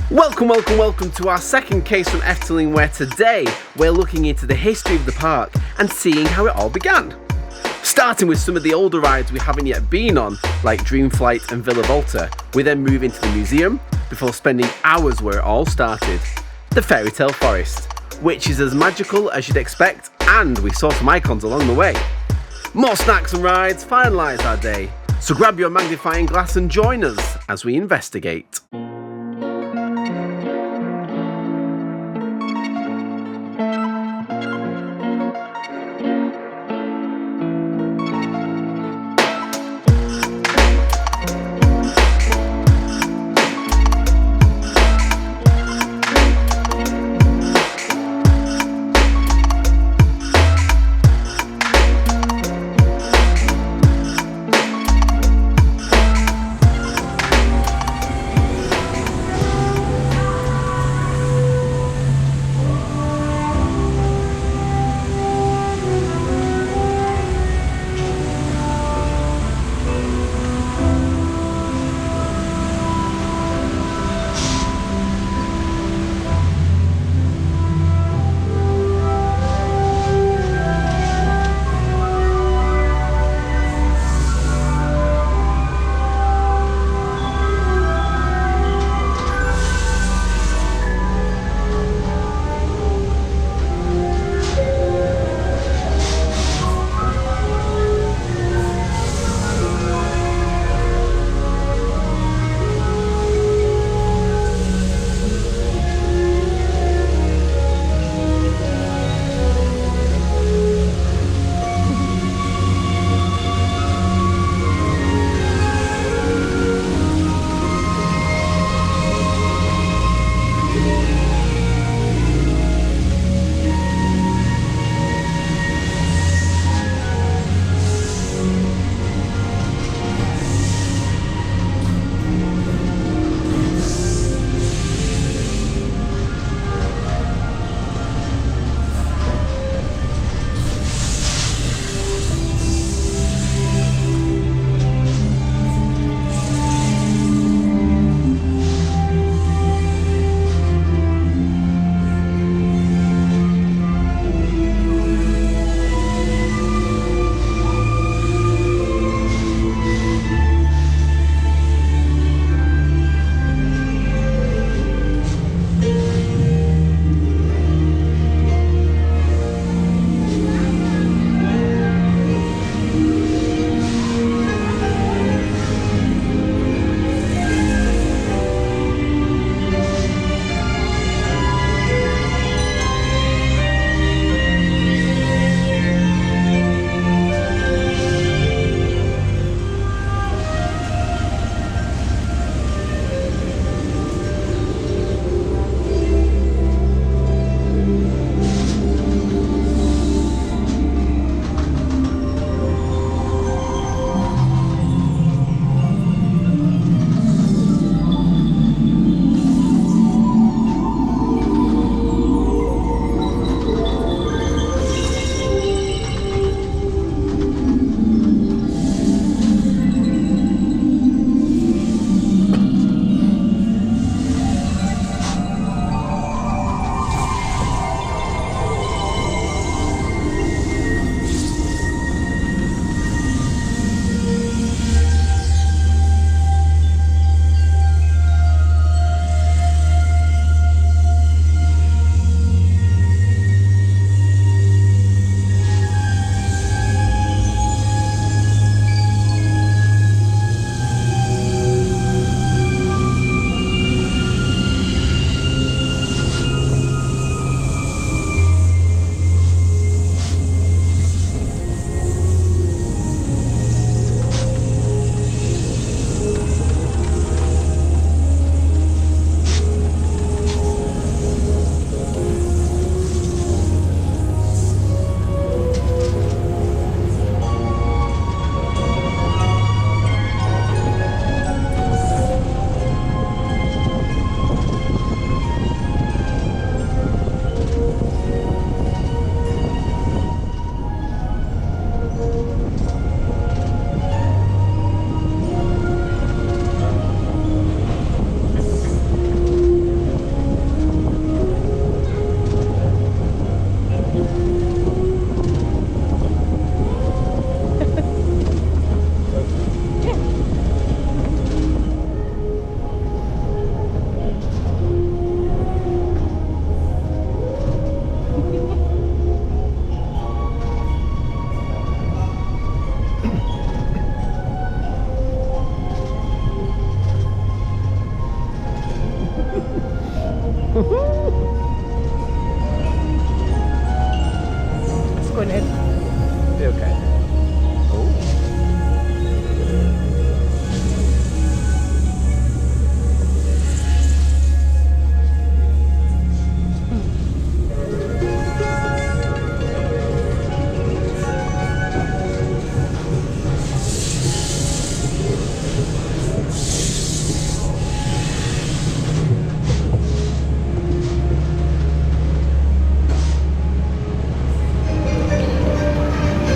Welcome to our second case from Efteling, where today we're looking into the history of the park and seeing how it all began. Starting with some of the older rides we haven't yet been on, like Droomvlucht and Villa Volta, we then move into the museum before spending hours where it all started, the Fairytale forest, which is as magical as you'd expect, and we saw some icons along the way. More snacks and rides finalise our day, so grab your magnifying glass and join us as we investigate.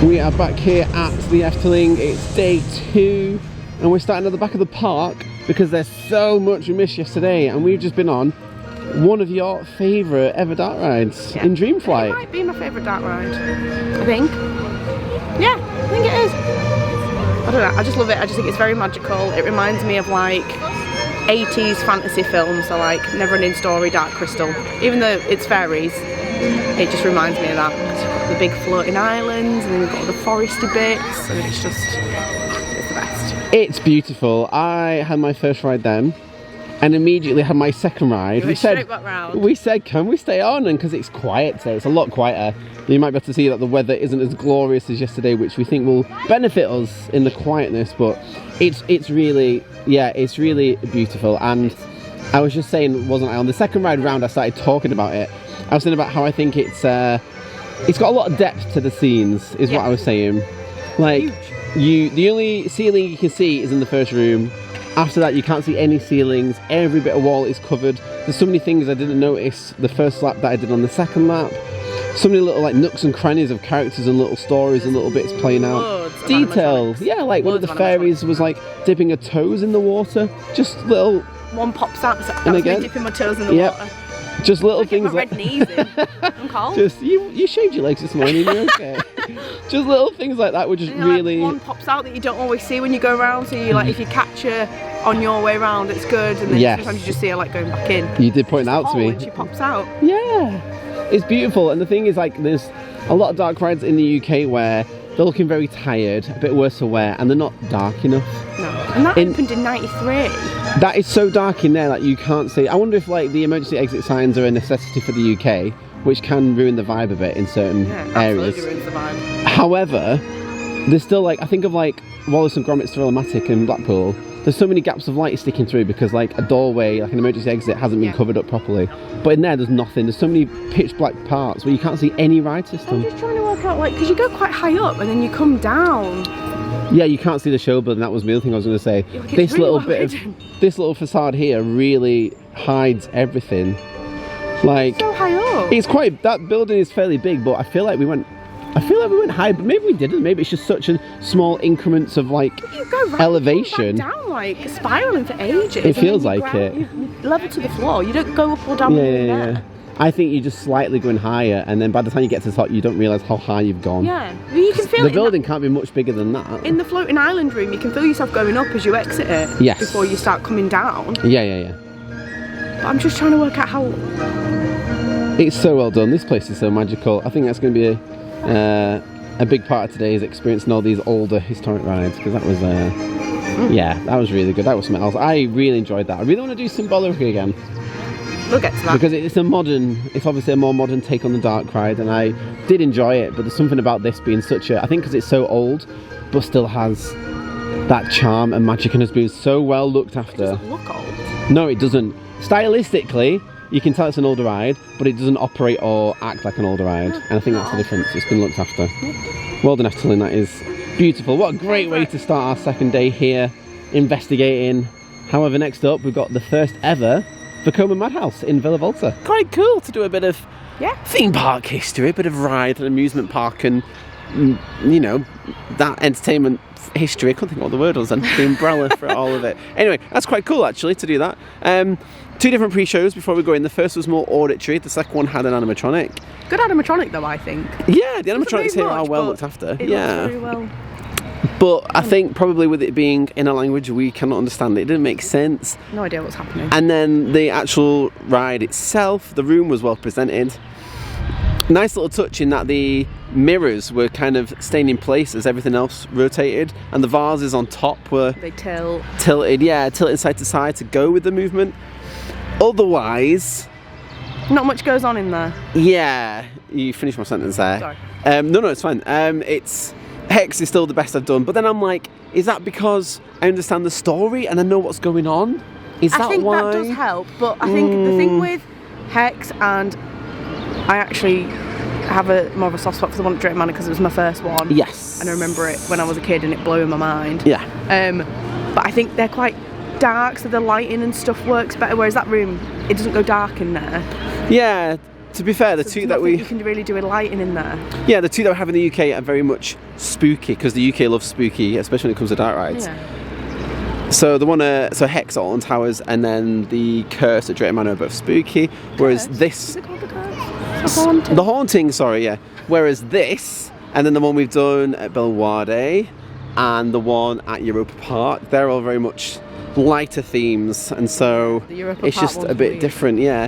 We are back here at the Efteling. It's day 2 and we're starting at the back of the park because there's so much we missed yesterday, and we've just been on one of your favourite ever dark rides in Dreamflight. It might be my favourite dark ride, I think. Yeah, I think it is. I don't know, I just love it. I just think it's very magical. It reminds me of like 80s fantasy films, so like Neverending Story, Dark Crystal. Even though it's fairies, it just reminds me of that. It's got the big floating islands, and then we've got the foresty bits, and it's just, it's the best. It's beautiful. I had my first ride then, and immediately had my second ride. We said, back round. We said, can we stay on? And because it's quiet today, it's a lot quieter. You might be able to see that the weather isn't as glorious as yesterday, which we think will benefit us in the quietness, but it's really, yeah, it's really beautiful. And I was just saying, wasn't I, on the second ride round I started talking about it. I was saying about how I think it's got a lot of depth to the scenes, is what I was saying. Like, the only ceiling you can see is in the first room. After that you can't see any ceilings, every bit of wall is covered. There's so many things I didn't notice the first lap that I did on the second lap. So many little like nooks and crannies of characters and little stories and little bits playing out. Detail, yeah, like one of the fairies was like dipping her toes in the water. Just little... One pops out, so that was me dipping my toes in the water. Just little things like... my red knees in. I'm cold. Just, you shaved your legs this morning, you're okay. Just little things like that were just really... Like, one pops out that you don't always see when you go around, so you like, if you catch her on your way around, it's good, and then sometimes you just see her like going back in. You did point out to me. And she pops out. Yeah, it's beautiful, and the thing is, like, there's a lot of dark rides in the UK where they're looking very tired, a bit worse for wear, and they're not dark enough. No, and that opened in '93. That is so dark in there that you can't see. I wonder if like the emergency exit signs are a necessity for the UK, which can ruin the vibe a bit in certain areas. Absolutely ruins the vibe. However, there's still like, I think of like Wallace and Gromit's Thrillomatic in Blackpool. There's so many gaps of light sticking through because like a doorway, like an emergency exit, hasn't been covered up properly. But in there's nothing. There's so many pitch black parts where you can't see any ride system. I'm just trying to work out, like, because you go quite high up and then you come down. Yeah, you can't see the show building. That was the other thing I was going to say. This really this little facade here really hides everything. Like, so high up. It's quite, that building is fairly big, but I feel like we went high, but maybe we didn't. Maybe it's just such a small increments of like elevation. You go down, like spiraling for ages. It feels like it. You level to the floor. You don't go up or down. Yeah. I think you're just slightly going higher, and then by the time you get to the top, you don't realise how high you've gone. Yeah, well, you can feel the building can't be much bigger than that. In the floating island room, you can feel yourself going up as you exit it. Yes. Before you start coming down. Yeah. But I'm just trying to work out how. It's so well done. This place is so magical. I think that's going to be a big part of today's experiencing all these older historic rides, because that was that was really good. That was something else. I really enjoyed that. I really want to do Symbolic again. We'll get to that. Because it's obviously a more modern take on the dark ride, and I did enjoy it, but there's something about this being such a, I think because it's so old, but still has that charm and magic and has been so well looked after. It doesn't look old. No, it doesn't. Stylistically, you can tell it's an older ride, but it doesn't operate or act like an older ride, and I think that's the difference. It's been looked after. Well done, Efteling, that is beautiful. What a great way to start our second day here, investigating. However, next up, we've got the first ever Vekoma Madhouse in Villa Volta. Quite cool to do a bit of theme park history, a bit of ride and amusement park, and you know, that entertainment history. I couldn't think of what the word was then. The umbrella for all of it. Anyway, that's quite cool actually to do that. 2 different pre-shows before we go in. The first was more auditory, the second one had an animatronic. Good animatronic though, I think. Yeah, the animatronics here are well looked after. It looks very well. But I think probably with it being in a language we cannot understand, it didn't make sense. No idea what's happening. And then the actual ride itself, the room was well presented. Nice little touch in that the mirrors were kind of staying in place as everything else rotated, and the vases on top were tilted side to side to go with the movement. Otherwise, not much goes on in there. Yeah, you finished my sentence there. Sorry. No, it's fine. It's Hex is still the best I've done, but then I'm like, is that because I understand the story and I know what's going on? Is that why? I think that does help, but I think the thing with Hex, and I actually have more of a soft spot for the one at Drake Manor because it was my first one. Yes. And I remember it when I was a kid and it blew my mind. Yeah. But I think they're quite dark, so the lighting and stuff works better, whereas that room, it doesn't go dark in there. Yeah, to be fair, the two that you can really do with lighting in there. Yeah, the two that we have in the UK are very much spooky, because the UK loves spooky, especially when it comes to dark rides. Yeah. So the one, so Hex at Alton Towers, and then the Curse at Drayton Manor are both spooky. Whereas this, is it called the Curse? The Haunting. The Haunting, sorry, yeah. Whereas this, and then the one we've done at Belwade, and the one at Europa Park, they're all very much lighter themes, and so it's just a bit different, yeah.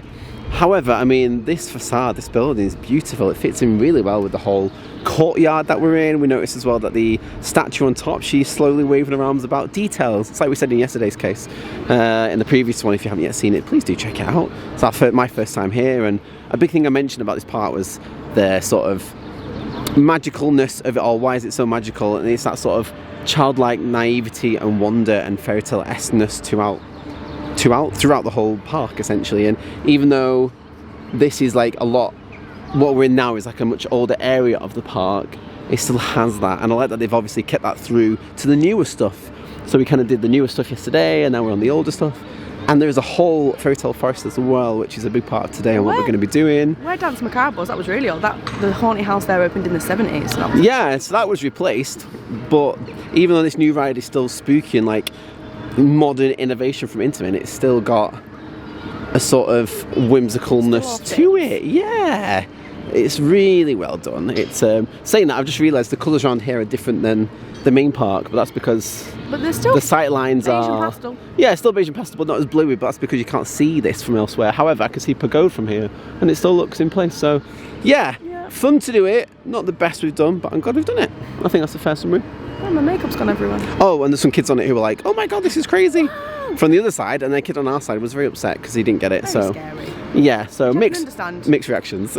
However, I mean, this facade, this building is beautiful. It fits in really well with the whole courtyard that we're in. We noticed as well that the statue on top, she's slowly waving her arms about details. It's like we said in yesterday's case. In the previous one, if you haven't yet seen it, please do check it out. It's my first time here, and a big thing I mentioned about this part was the sort of magicalness of it all. Why is it so magical? And it's that sort of childlike naivety and wonder and fairy tale-esque-ness throughout the whole park, essentially. And even though this is like a lot, what we're in now is like a much older area of the park, it still has that, and I like that they've obviously kept that through to the newer stuff. So we kind of did the newer stuff yesterday, and now we're on the older stuff. And there's a whole fairy tale forest as well, which is a big part of today and what we're going to be doing. Where Danse Macabre was, that was really old. The haunted house there opened in the 70s. Yeah, so that was replaced, but even though this new ride is still spooky and like modern innovation from Intamin, it's still got a sort of whimsicalness to it. Yeah, it's really well done. It's saying that, I've just realised the colours around here are different than the main park, but that's because they're still the sight lines are pastel. Yeah, still beige and pastel, but not as bluey. But that's because you can't see this from elsewhere. However, I can see Pagoda from here, and it still looks in place. So yeah, fun to do it. Not the best we've done, but I'm glad we've done it. I think that's a fair summary. Oh, my makeup's gone everywhere. Oh, and there's some kids on it who were like, "Oh my god, this is crazy!" From the other side, and the kid on our side was very upset because he didn't get it. Very scary. Yeah, so mixed reactions.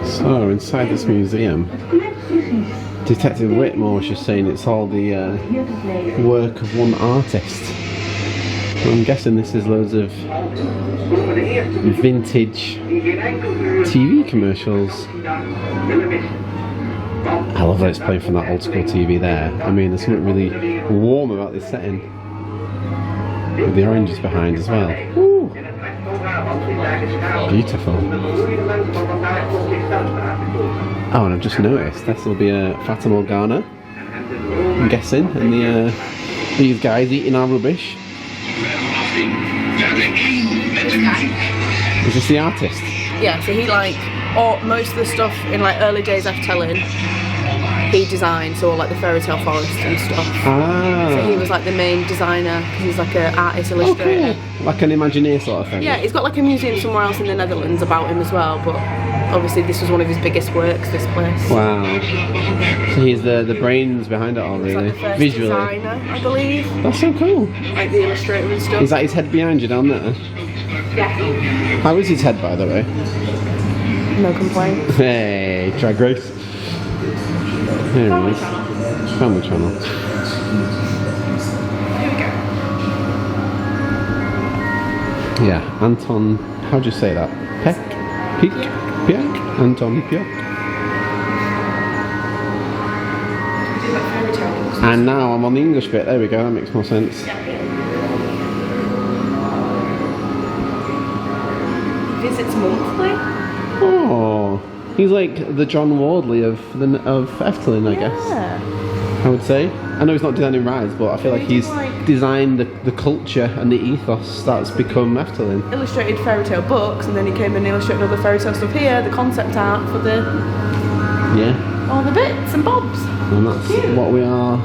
So inside this museum, Detective Whitmore was just saying it's all the work of one artist. I'm guessing this is loads of vintage TV commercials. I love that it's playing from that old school TV there. I mean, there's something really warm about this setting. With the oranges behind as well. Ooh. Beautiful. Oh, and I've just noticed this will be a Fata Morgana, I'm guessing, and these guys eating our rubbish. Is this the artist? Yeah, so he most of the stuff in like early days Efteling, he designed, so all like the Fairytale forest and stuff. So he was like the main designer, because he's like an artist illustrator. Oh, cool. Like an Imagineer sort of thing. Yeah, he's got like a museum somewhere else in the Netherlands about him as well, but obviously this was one of his biggest works, this place. Wow. So he's the brains behind it all, really. Like the first visually. designer, I believe. That's so cool. Like the illustrator and stuff. Is that his head behind you down there? Yeah. How is his head, by the way? No complaints. Hey, Drag Race. There it is. Family channel. Here we go. Yeah, Anton, how do you say that? Piak? Anton Piak. And now I'm on the English bit, there we go, that makes more sense. Visits monthly? Oh, he's like the John Wardley of Efteling, I guess. I would say. I know he's not designing rides, but I feel like he's designed the culture and the ethos that's become Efteling. Illustrated fairytale books, and then he came and illustrated all the fairytale stuff here, the concept art for the all the bits and bobs. And that's what we are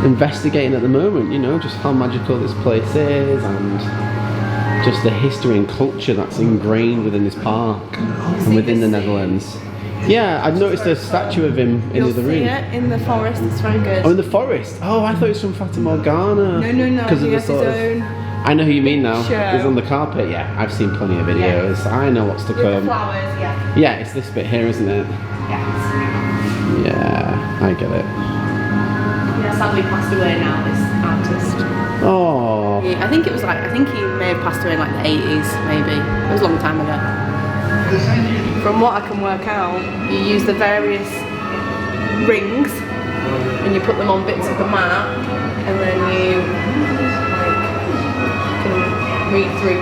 investigating at the moment, you know, just how magical this place is and just the history and culture that's ingrained within this park and within the Netherlands. Yeah, I've noticed a statue of him in the other room. You'll see it in the forest, it's very good. Oh, in the forest? Oh, I thought it was from Fata Morgana. No, because he of the has sort his of, own I know who you mean now. show. It's on the carpet, yeah. I've seen plenty of videos. Yeah. I know what's to With come. the flowers, yeah. Yeah, it's this bit here, isn't it? Yes. Yeah, I get it. Yeah, sadly passed away now, this artist. Oh. I think he may have passed away in like the 80s, maybe. It was a long time ago. From what I can work out, you use the various rings and you put them on bits of the map, and then you can read through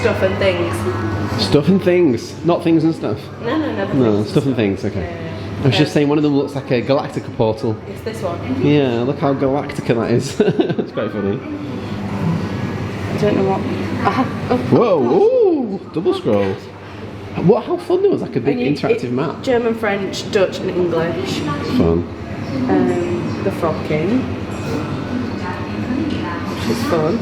stuff and things. Stuff and things, not things and stuff. No, No, stuff and things. Okay. Yeah. I was just saying one of them looks like a Galactica portal. It's this one. Yeah, look how Galactica that is. It's quite funny. I don't know what. Whoa! Ooh, double scroll. What? How fun there was like a big interactive map. German, French, Dutch, and English. Fun. The Frog King, which is fun.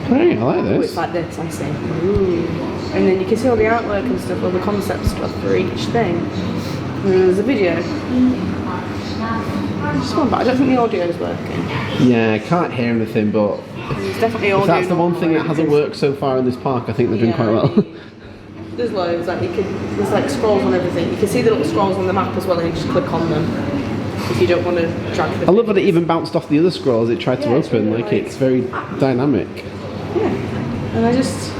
Hey, I like Oh, this. it's like this, I see. Ooh. And then you can see all the artwork and stuff, all the concept stuff for each thing. And there's a video. Just one, but I don't think the audio is working. Yeah, I can't hear anything, but There's definitely audio. if that's the one thing that hasn't worked so far in this park, I think they're doing quite well. There's loads, like there's like scrolls on everything. You can see the little scrolls on the map as well, and you just click on them if you don't want to drag the. I love that it even bounced off the other scrolls it tried to open, really like it's very dynamic. Yeah, and I just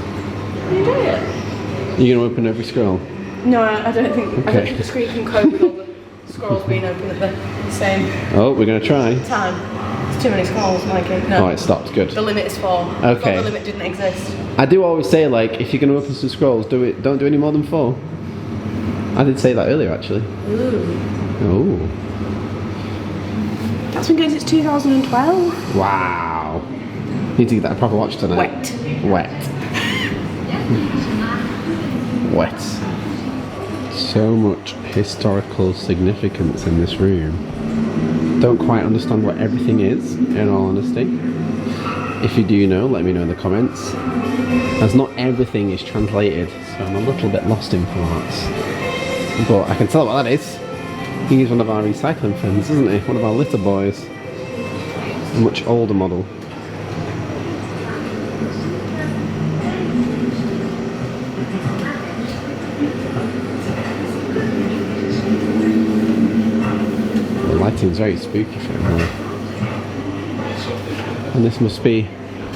enjoy it. You're going to open every scroll? No, I don't think. Okay. I don't think the screen can cope with all the scrolls being open at the same Oh, we're going to try. time. It's too many scrolls, Mikey. No. Oh, it stopped, good. The limit is 4. I Okay. thought the limit didn't exist. I do always say, like, if you're going to open some scrolls, don't do any more than 4. I did say that earlier, actually. Ooh. Oh. That's been going since 2012. Wow. Need to get that a proper watch tonight. Wet. Wet. So much historical significance in this room. Don't quite understand what everything is, in all honesty. If you do know, let me know in the comments. As not everything is translated, so I'm a little bit lost in parts. But I can tell what that is. He's one of our recycling friends, isn't he? One of our litter boys. A much older model. The lighting's very spooky for him. And this must be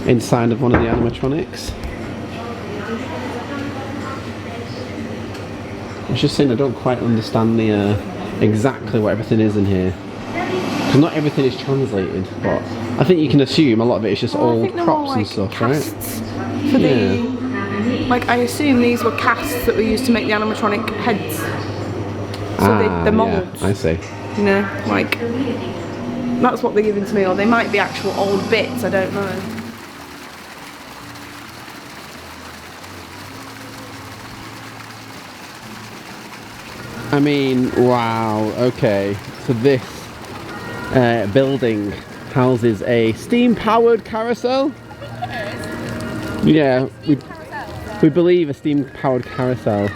inside of one of the animatronics. I was just saying I don't quite understand the exactly what everything is in here. Because not everything is translated, but I think you can assume a lot of it is just old props and stuff, casts right? For the, like, I assume these were casts that were used to make the animatronic heads. So the molds. Yeah, I see. You know, like, that's what they're giving to me, or they might be actual old bits, I don't know. I mean, wow, okay. So this building houses a steam-powered carousel. Yeah, we believe a steam-powered carousel.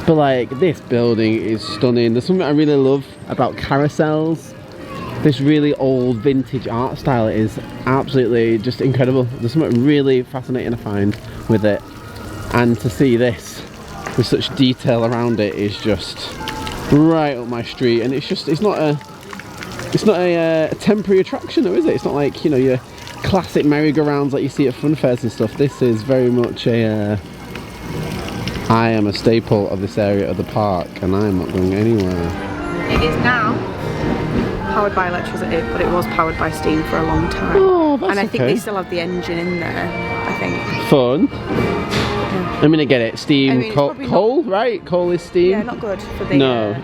But like, this building is stunning. There's something I really love about carousels. This really old vintage art style is absolutely just incredible. There's something really fascinating I find with it. And to see this with such detail around it is just right up my street. And it's not a temporary attraction though, is it? It's not like, you know, your classic merry-go-rounds like you see at fun fairs and stuff. This is very much I am a staple of this area of the park, and I'm not going anywhere. It is now powered by electricity, but it was powered by steam for a long time. Oh, that's and I think okay. they still have the engine in there, I think. Fun. Yeah. I mean, I get it. Steam, I mean, coal, right? Coal is steam. Yeah, not good for the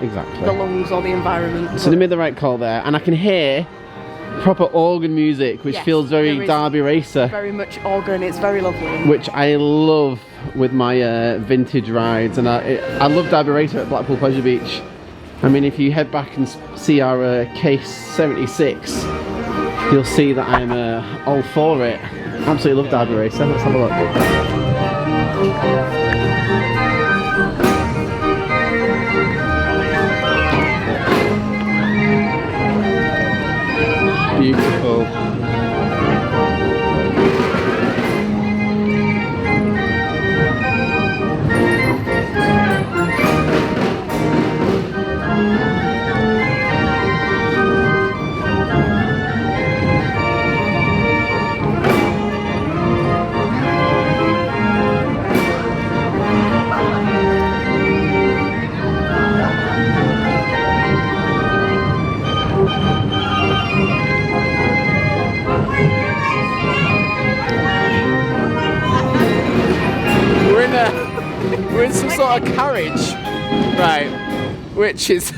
exactly. the lungs or the environment. So they made the right call there, and I can hear proper organ music, which feels very Derby Racer. Very much organ. It's very lovely. Which I love with my vintage rides, and I love Derby Racer at Blackpool Pleasure Beach. I mean, if you head back and see our case 76, you'll see that I'm all for it. Absolutely love Derby Racer. Let's have a look. Beautiful. sort of carriage, right, which is,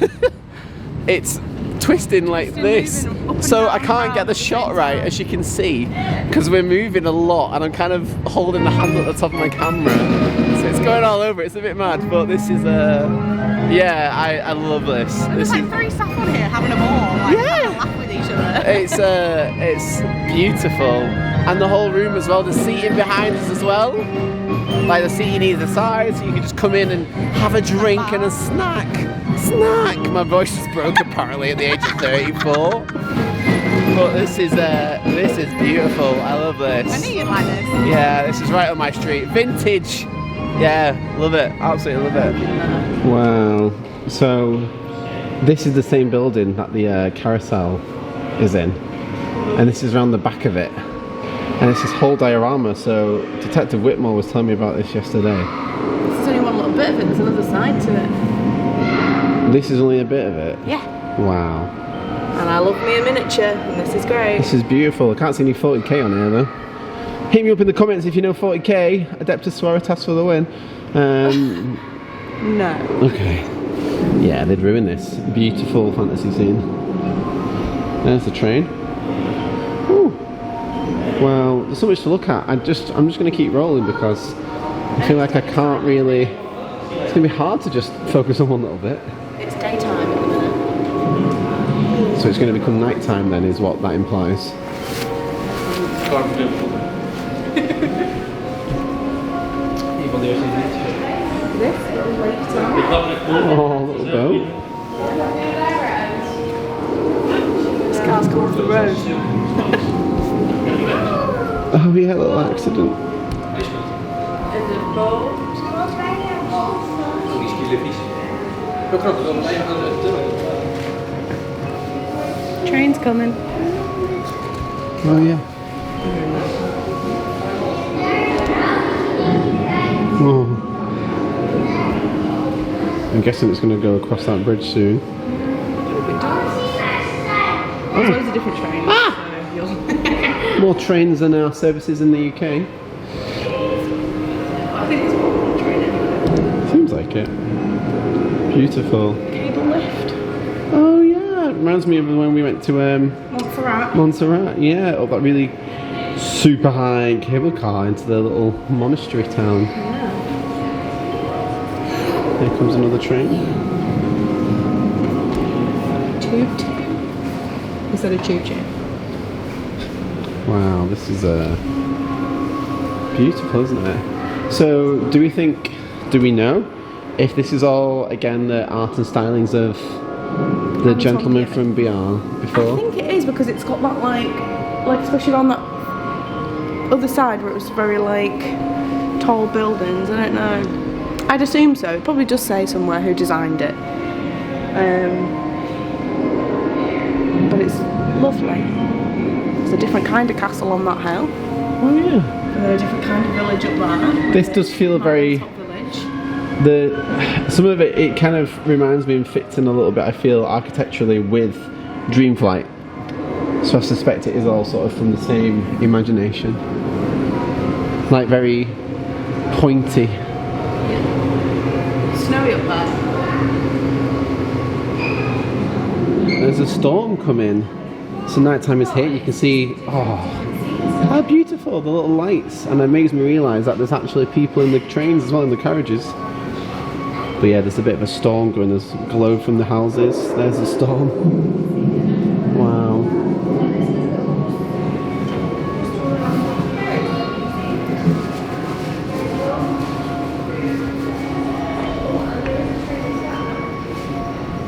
it's twisting like this, so I can't get the shot right, as you can see, because we're moving a lot and I'm kind of holding the handle at the top of my camera, so it's going all over. It's a bit mad, but this is yeah, I love this. There's like 3 staff on here having a ball, like having a laugh with each other. It's beautiful, and the whole room as well. There's seating behind us as well, like the seating either side, so you can just come in and have a drink and a snack. My voice just broke apparently at the age of 34. But this is beautiful. I love this. I knew you'd like this. Yeah, this is right on my street. Vintage. Yeah, love it. Absolutely love it. Wow. So this is the same building that the carousel is in, and this is around the back of it. And it's this whole diorama. So Detective Whitmore was telling me about this yesterday. This is only one little bit of it. There's another side to it. This is only a bit of it? Yeah. Wow. And I love me a miniature, and this is great. This is beautiful. I can't see any 40k on here though. Hit me up in the comments if you know 40k. Adeptus Sororitas for the win. No. Okay. Yeah, they'd ruin this. Beautiful fantasy scene. There's the train. Ooh. Well, there's so much to look at. I'm just going to keep rolling because I feel like I can't really... It's going to be hard to just focus on one little bit. It's daytime at the minute. So it's going to become nighttime then, is what that implies. This little lake time. Oh, little boat. This car's come off the road. Oh yeah, little accident. Train's coming. Oh yeah. Oh. I'm guessing it's going to go across that bridge soon. There's loads of different trains. So More trains than our services in the UK. I think there's one train anyway. Seems like it. Beautiful. Cable lift. Oh yeah, it reminds me of when we went to Montserrat, yeah, up that really super high cable car into the little monastery town. Yeah. Here comes another train. Toot. Instead of choo-choo. Wow, this is beautiful, isn't it? So, do we know if this is all, again, the art and stylings of the gentleman from BR before? I think it is, because it's got that like especially on that other side where it was very like tall buildings. I don't know. I'd assume so. It probably does say somewhere who designed it. But it's lovely. There's a different kind of castle on that hill. Oh yeah. A different kind of village up there. This does feel very... Some of it kind of reminds me and fits in a little bit, I feel, architecturally with Dreamflight. So I suspect it is all sort of from the same imagination. Like very pointy. Yeah. Snowy up there. There's a storm coming. So nighttime is here. You can see, oh, how beautiful, the little lights. And it makes me realise that there's actually people in the trains as well, in the carriages. But yeah, there's a bit of a storm going. There's glow from the houses. There's a storm. Wow.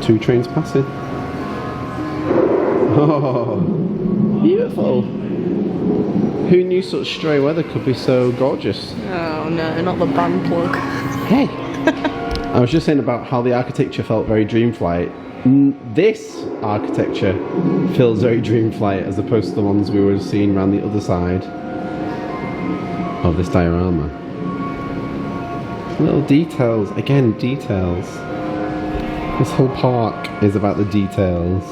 Two trains passing. Oh, beautiful. Who knew such stray weather could be so gorgeous? Oh no, not the band plug. Hey! I was just saying about how the architecture felt very Dreamflight. This architecture feels very Dreamflight as opposed to the ones we were seeing around the other side of this diorama. Little details, again, details. This whole park is about the details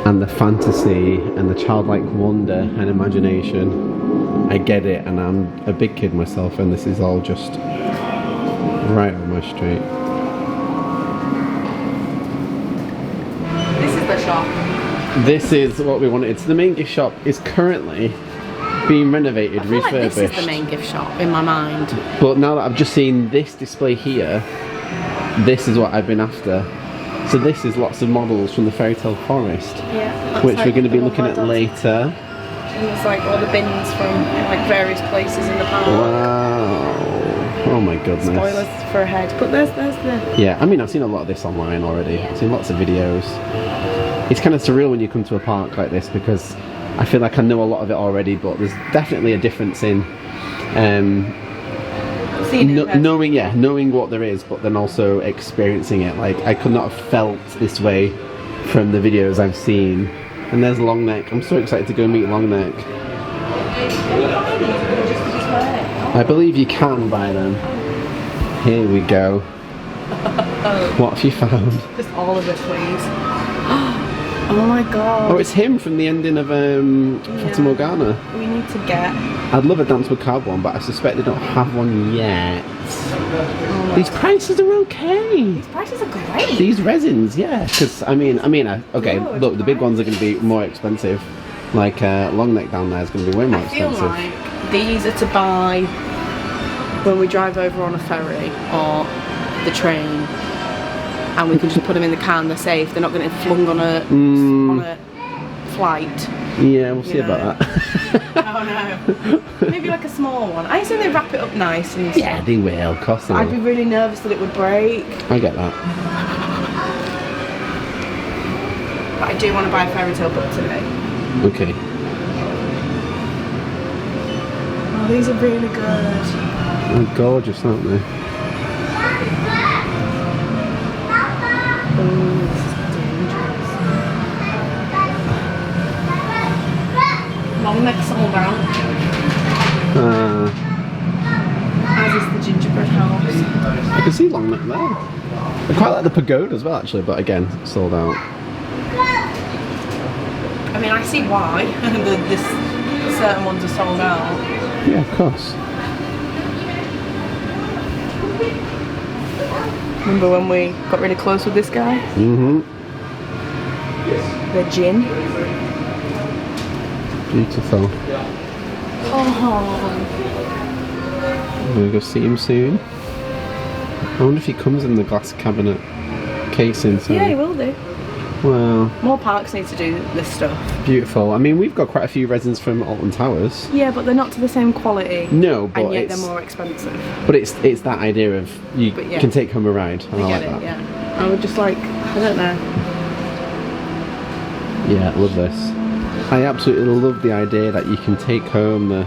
and the fantasy and the childlike wonder and imagination. I get it, and I'm a big kid myself, and this is all just Right on my street. This is the shop. This is what we wanted. So the main gift shop is currently being renovated, I feel refurbished. like this is the main gift shop in my mind. But now that I've just seen this display here, this is what I've been after. So this is lots of models from the Fairytale Forest, Yeah. which we're going to be looking at later. And there's like all the bins from like various places in the park. Wow. Oh my goodness. Spoilers for ahead. But there's the... Yeah, I mean, I've seen a lot of this online already. Yeah. I've seen lots of videos. It's kind of surreal when you come to a park like this because I feel like I know a lot of it already, but there's definitely a difference in knowing what there is, but then also experiencing it. Like, I could not have felt this way from the videos I've seen. And there's Longneck. I'm so excited to go meet Longneck. I believe you can buy them. Here we go. What have you found? Just all of it, please. Oh my god. Oh, it's him from the ending of Fata Morgana. We need to get... I'd love a Danse Macabre one, but I suspect they don't have one yet. Oh, these prices are okay. These prices are great. These resins, yeah. Because okay, look, the big ones are going to be more expensive. Like Longneck down there is going to be way more expensive. I feel like these are to buy when we drive over on a ferry or the train, and we can just put them in the car and they're safe. They're not going to get flung on a flight. Yeah, we'll see about that. Oh no. Maybe like a small one. I assume they wrap it up nice and stuff. Yeah, they will, of course they will. I'd be really nervous that it would break. I get that. But I do want to buy a Fairytale book today. Okay. Oh, these are really good. They're gorgeous, aren't they? Longneck sold out. As is the gingerbread house. I can see Longneck there. I quite like the pagoda as well, actually, but again, sold out. I mean, I see why certain ones are sold out. Yeah, of course. Remember when we got really close with this guy? Mm-hmm. The gin. Beautiful. Oh. I'm gonna go see him soon. I wonder if he comes in the glass cabinet casing. So. Yeah, he will do. Well, more parks need to do this stuff. Beautiful. I mean, we've got quite a few resins from Alton Towers. Yeah, but they're not to the same quality. No, but and yet they're more expensive. But it's that idea of you can take home a ride. And I like that. Yeah. I would just like, I don't know. Yeah, I love this. I absolutely love the idea that you can take home the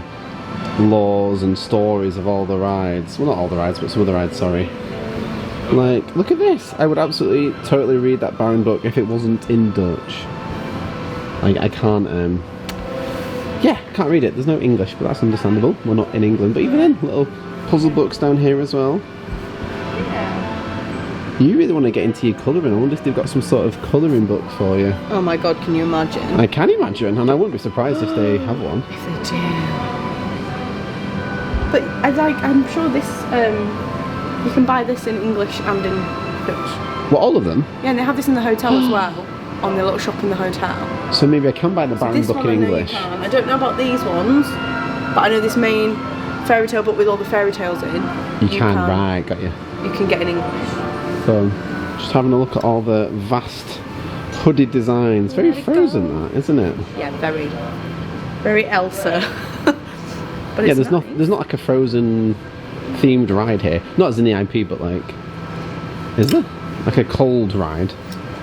laws and stories of all the rides. Well, not all the rides, but some of the rides, sorry. Like, look at this. I would absolutely, totally read that Baron book if it wasn't in Dutch. I can't, can't read it. There's no English, but that's understandable. We're not in England. But even then, little puzzle books down here as well. Yeah. You really want to get into your colouring. I wonder if they've got some sort of colouring book for you. Oh my god, can you imagine? I can imagine, and I wouldn't be surprised if they have one. If they do. But I'm sure this, you can buy this in English and in Dutch. What, all of them? Yeah, and they have this in the hotel as well, on the little shop in the hotel. So maybe I can buy the Baron book in English. I don't know about these ones, but I know this main Fairytale book with all the fairy tales in. You can, right, got you. You can get in English. So, just having a look at all the vast hooded designs. Very Frozen, that, isn't it? Yeah, very, very Elsa. But yeah, there's not like a Frozen themed ride here. Not as in the IP, but like, is there? Like a cold ride?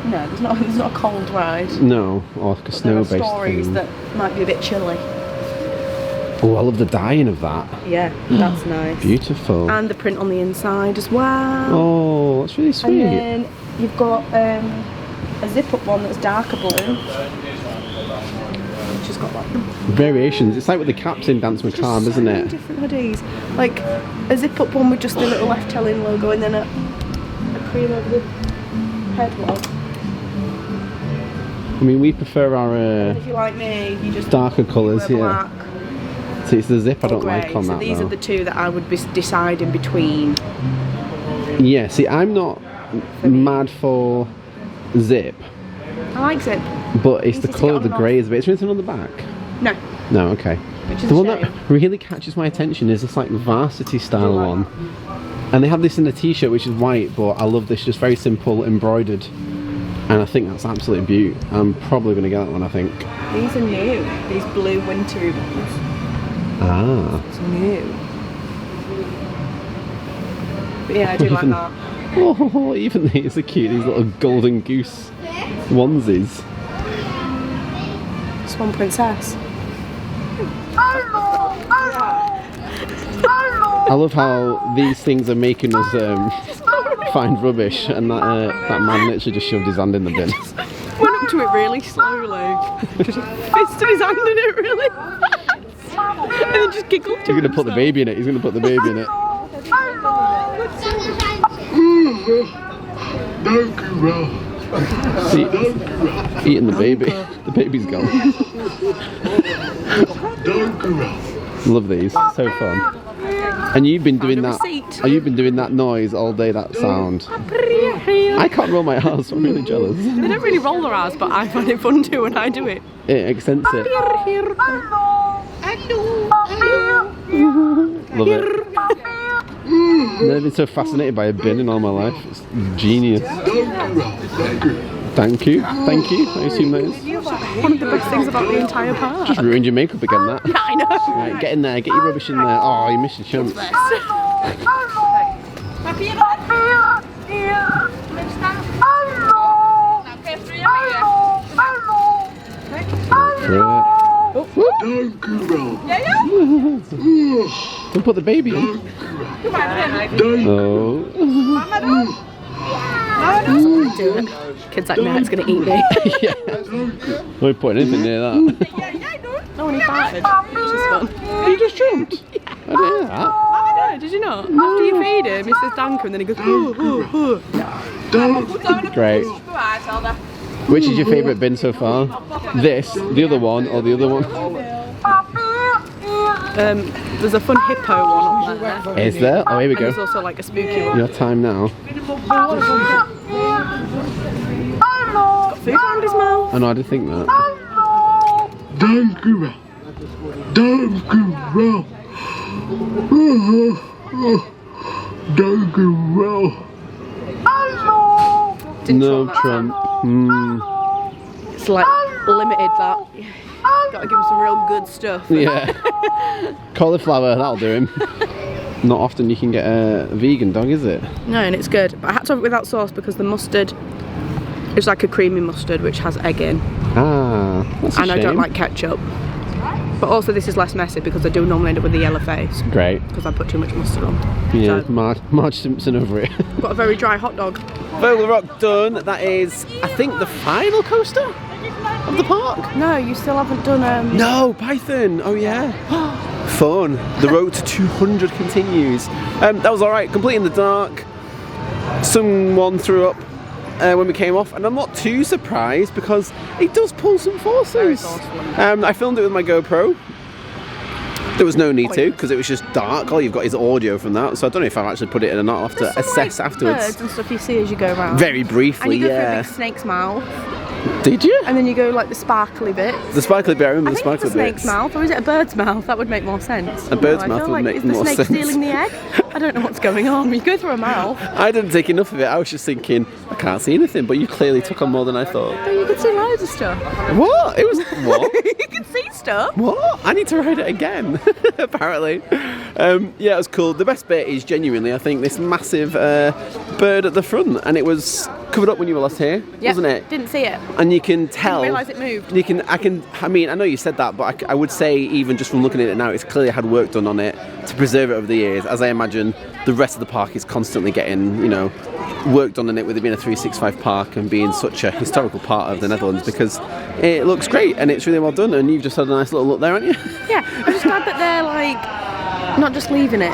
No, there's not a cold ride. No, or like a snow-based thing. Stories that might be a bit chilly. Oh, I love the dyeing of that. Yeah, that's nice. Beautiful. And the print on the inside as well. Oh, that's really sweet. And then you've got a zip-up one that's darker blue. Which has got like variations. It's like with the caps in Danse Macabre, isn't it? Different hoodies. Like a zip-up one with just the little Efteling logo, and then a cream over the head one. I mean, we prefer our if you like me, you just darker colours here. Black See, it's the zip I don't like on so that. these though. are the two that I would be deciding between. Yeah, see, I'm not mad for zip, I like zip. but it's the Easy to colour get of the on grey is a bit. Is there anything on the back? No. No, okay. Which is The a one that shame. really catches my attention is this like varsity style one. And they have this in a t-shirt which is white, but I love this, just very simple, embroidered. And I think that's absolutely beautiful. I'm probably going to get that one, I think. These are new. These blue wintry ones. Ah. It's new. But yeah, I do like that. Oh, even these are cute, these little golden goose onesies. Swan Princess. I love how these things are making us find rubbish, and that man literally just shoved his hand in the bin. Went up to it really slowly. Just fisted his hand in it really fast. And then just giggled to He's going to put the baby in it, he's going to put the baby in it. See, eating the baby. The baby's gone. Love these, so fun. And you've been doing that. receipt. Oh, you've been doing that noise all day. That sound. I can't roll my R's, so I'm really jealous. They don't really roll their R's, but I find it fun too when I do it. It accents it. Love it. Never been so fascinated by a bin in all my life. It's genius. Thank you. Thank you. I assume that is. One of the best things about the entire park. Just ruined your makeup again, that. Yeah, I know. Right, get in there. Get your rubbish in there. Oh, you missed your chance. Don't put the baby in. Oh. Do it. Kid's like, no, it's going to eat me. Yeah. Don't put anything near that. No, when he farted, which is fun. You just jumped. I didn't hear that. I know, did you not? After you feed him, he says danker and then he goes, Great. Which is your favourite bin so far? This, the other one, or the other one? There's a fun hippo one on there. Is there? Oh, here we And there's go. also like a spooky one. Your time now. Got food around his mouth. I know, I did think that. Didn't No, try that Trump. It's like limited that. Gotta give him some real good stuff. Yeah. Cauliflower, that'll do him. Not often you can get a vegan dog, is it? No, and it's good. But I had to have it without sauce because the mustard is like a creamy mustard which has egg in. Ah, that's a And shame. I don't like ketchup. But also this is less messy because I do normally end up with the yellow face Great. because I put too much mustard on. Yeah, So, Marge Simpson over it. got a very dry hot dog. Vogel Rock done. That is, I think, the final coaster of the park. No, you still haven't done No, Python. Oh yeah. Fun. The road to 200 continues. That was all right. Complete in the dark. Someone threw up when we came off, and I'm not too surprised because it does pull some forces. I filmed it with my GoPro. There was no need to because it was just dark. All you've got is audio from that, so I don't know if I've actually put it in or not. I'll have to assess afterwards. Birds and stuff you see as you go around. Very briefly, and you go through a yeah. big snake's mouth, Did you? and then you go like the sparkly bit. The sparkly bit, I remember I the think it's sparkly a snake's bits. mouth, or is it a bird's mouth? That would make more sense. A bird's mouth I feel would like, make is more the snake sense. stealing the egg? I don't know what's going on. You go through a mouth. I didn't take enough of it. I was just thinking, I can't see anything, but you clearly took on more than I thought. Oh, you can see loads of stuff. What? It was what? You can see stuff. What? I need to ride it again. Apparently. Yeah, it was cool. The best bit is genuinely, I think, this massive bird at the front, and it was covered up when you were last here, wasn't it? Didn't see it. And you can tell. Didn't realise it moved. I mean, I know you said that, but I would say even just from looking at it now, it's clearly had work done on it to preserve it over the years. As I imagine, the rest of the park is constantly getting, work done on it with it being a 365 park and being such a historical part of the Netherlands because it looks great and it's really well done. And you've just had a nice little look there, haven't you? Yeah, I'm just glad that they're like not just leaving it,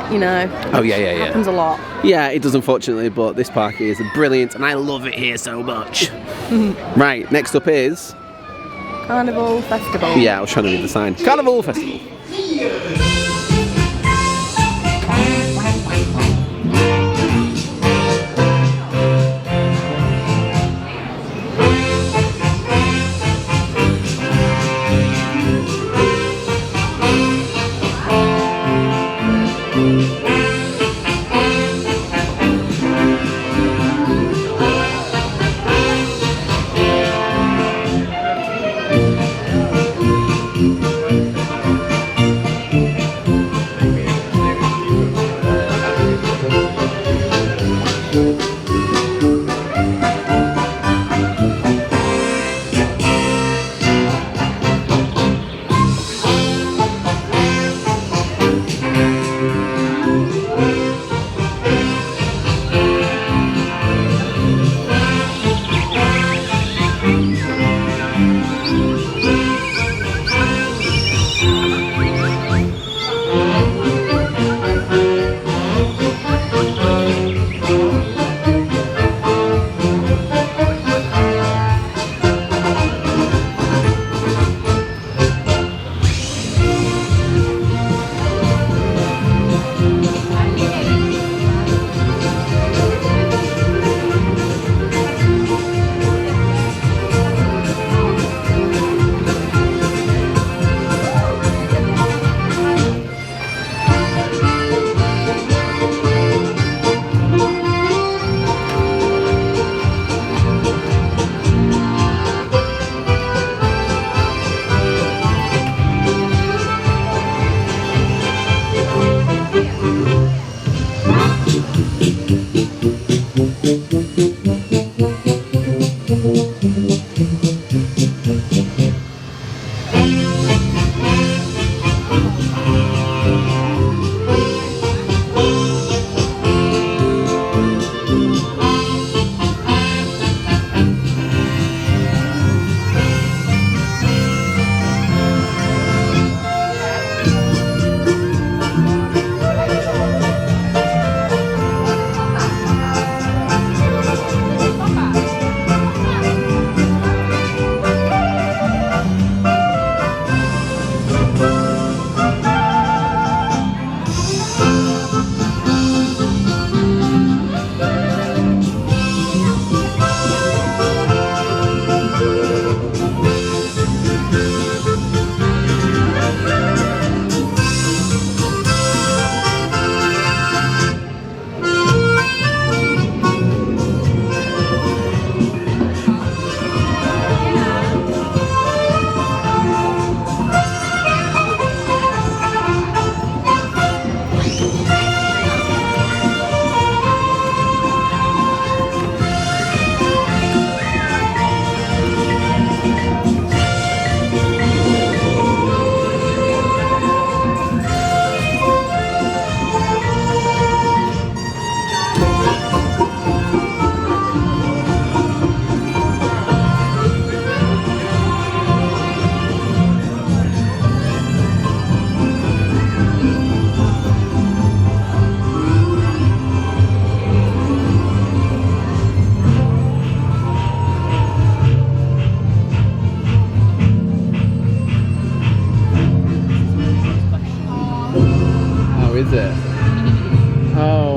Oh yeah. Happens a lot. Yeah, it does unfortunately, but this park is brilliant and I love it here so much. Right, next up is Carnaval Festival. Yeah, I was trying to read the sign. Carnaval Festival.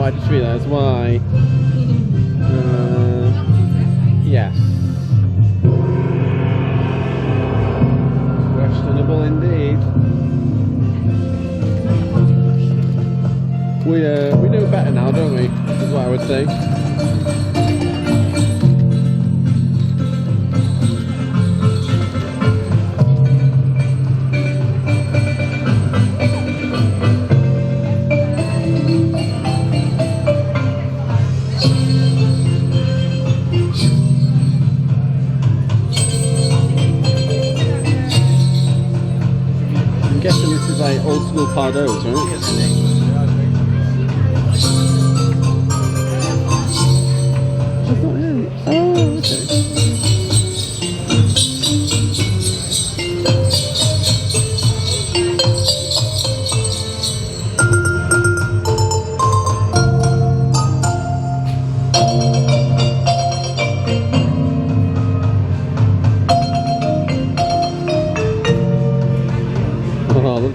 I just realised why. Yes. Questionable indeed. We know better now, don't we? Is what I would say. I'm guessing this is like old school Pardos, right?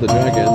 The dragon.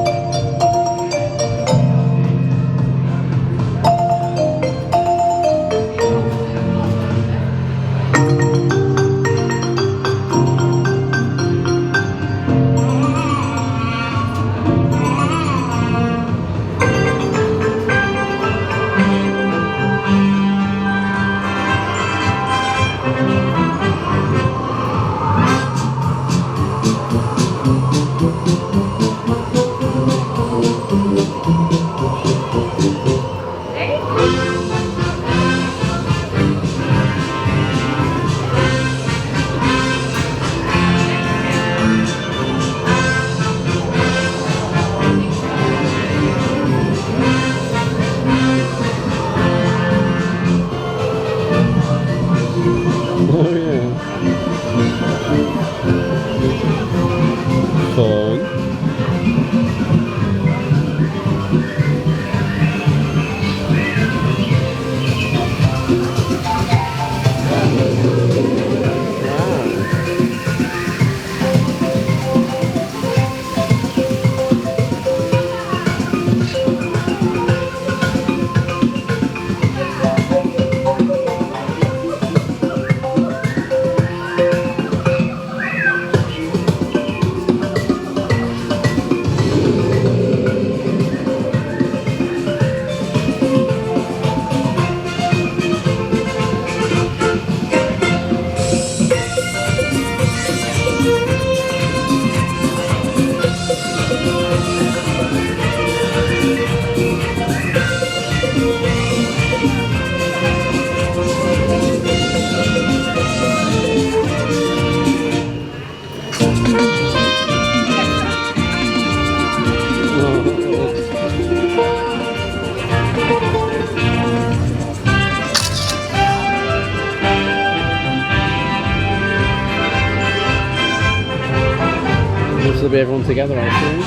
This will be everyone together, I think.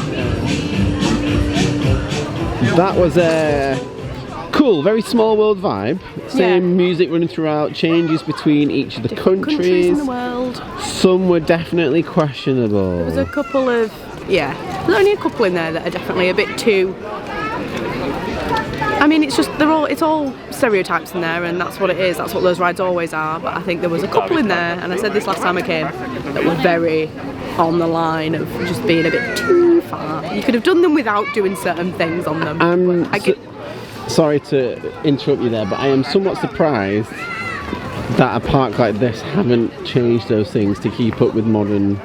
That was a cool, very small world vibe. Same music running throughout, changes between each of the countries in the world. Some were definitely questionable. There was a couple of, there's only a couple in there that are definitely a bit too, I mean, it's just, it's all stereotypes in there, and that's what it is, that's what those rides always are. But I think there was a couple in there, and I said this last time I came, that were very on the line of just being a bit too far. You could have done them without doing certain things on them. Sorry to interrupt you there, but I am somewhat surprised that a park like this haven't changed those things to keep up with modern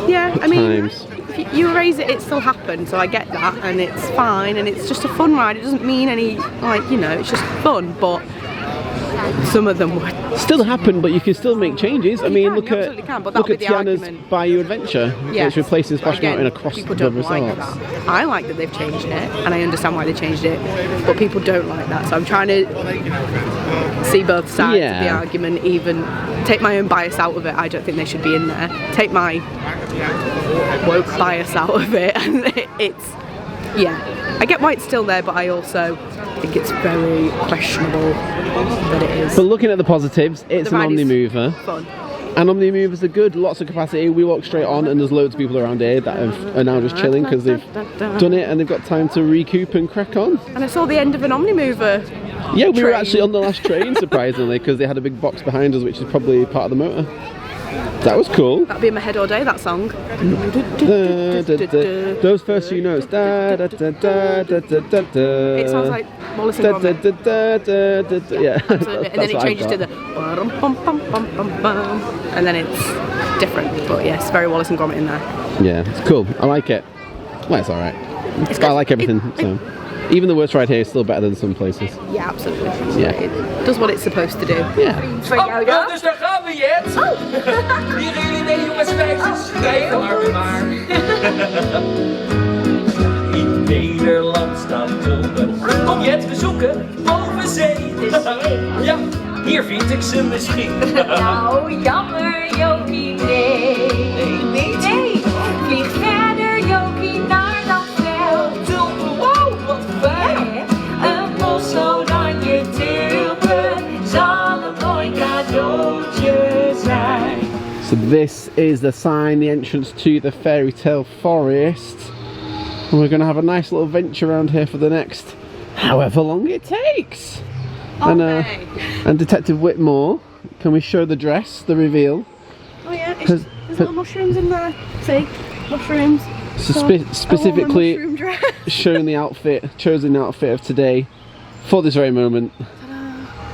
times. If you erase it, it still happened, so I get that, and it's fine, and it's just a fun ride. It doesn't mean any, it's just fun, but some of them would still happen, but you can still make changes. I mean, look at Tiana's Bayou Adventure, which replaces Splash Mountain across the resorts. I like that they've changed it, and I understand why they changed it, but people don't like that. So I'm trying to see both sides of the argument, even take my own bias out of it. I don't think they should be in there. Take my woke bias out of it, and it's I get why it's still there, but I also think it's very questionable that it is. But looking at the positives, it's an omni-mover. Fun. And Omni movers are good, lots of capacity. We walk straight on and there's loads of people around here that are now just chilling because they've done it and they've got time to recoup and crack on. And I saw the end of an Omni mover. Yeah, we were actually on the last train, surprisingly, because they had a big box behind us, which is probably part of the motor. That was cool. That'd be in my head all day, that song. Those first few notes. It sounds like Wallace and Gromit. Yeah. Absolutely. And then it changes to the and then it's different. But yes, very Wallace and Gromit in there. Yeah, it's cool. I like it. Well, it's alright. I like everything. So. Even the worst ride here is still better than some places. Yeah, absolutely. Yeah. It does what it's supposed to do. Yeah. Dus daar gaan we, Jet. Hier jullie nee, jongens, 5, 6, 2, maar. In Nederland staat Tulpen. Kom Jet, we zoeken boven zee. Ja, hier vind ik ze misschien. Nou, jammer, Jokie, nee. Nee. Vlieg verder, Jokie, naar dat veld. Tulpen, wow, wat fijn. Een bos oranje tulpen zal een mooi cadeautje zijn. So this is the sign, the entrance to the Fairytale Forest. And we're going to have a nice little venture around here for the next however long it takes. And Detective Whitmore, can we show the dress, the reveal? Oh yeah, there's little mushrooms in there. See? Mushrooms. So specifically showing the outfit, chosen the outfit of today for this very moment.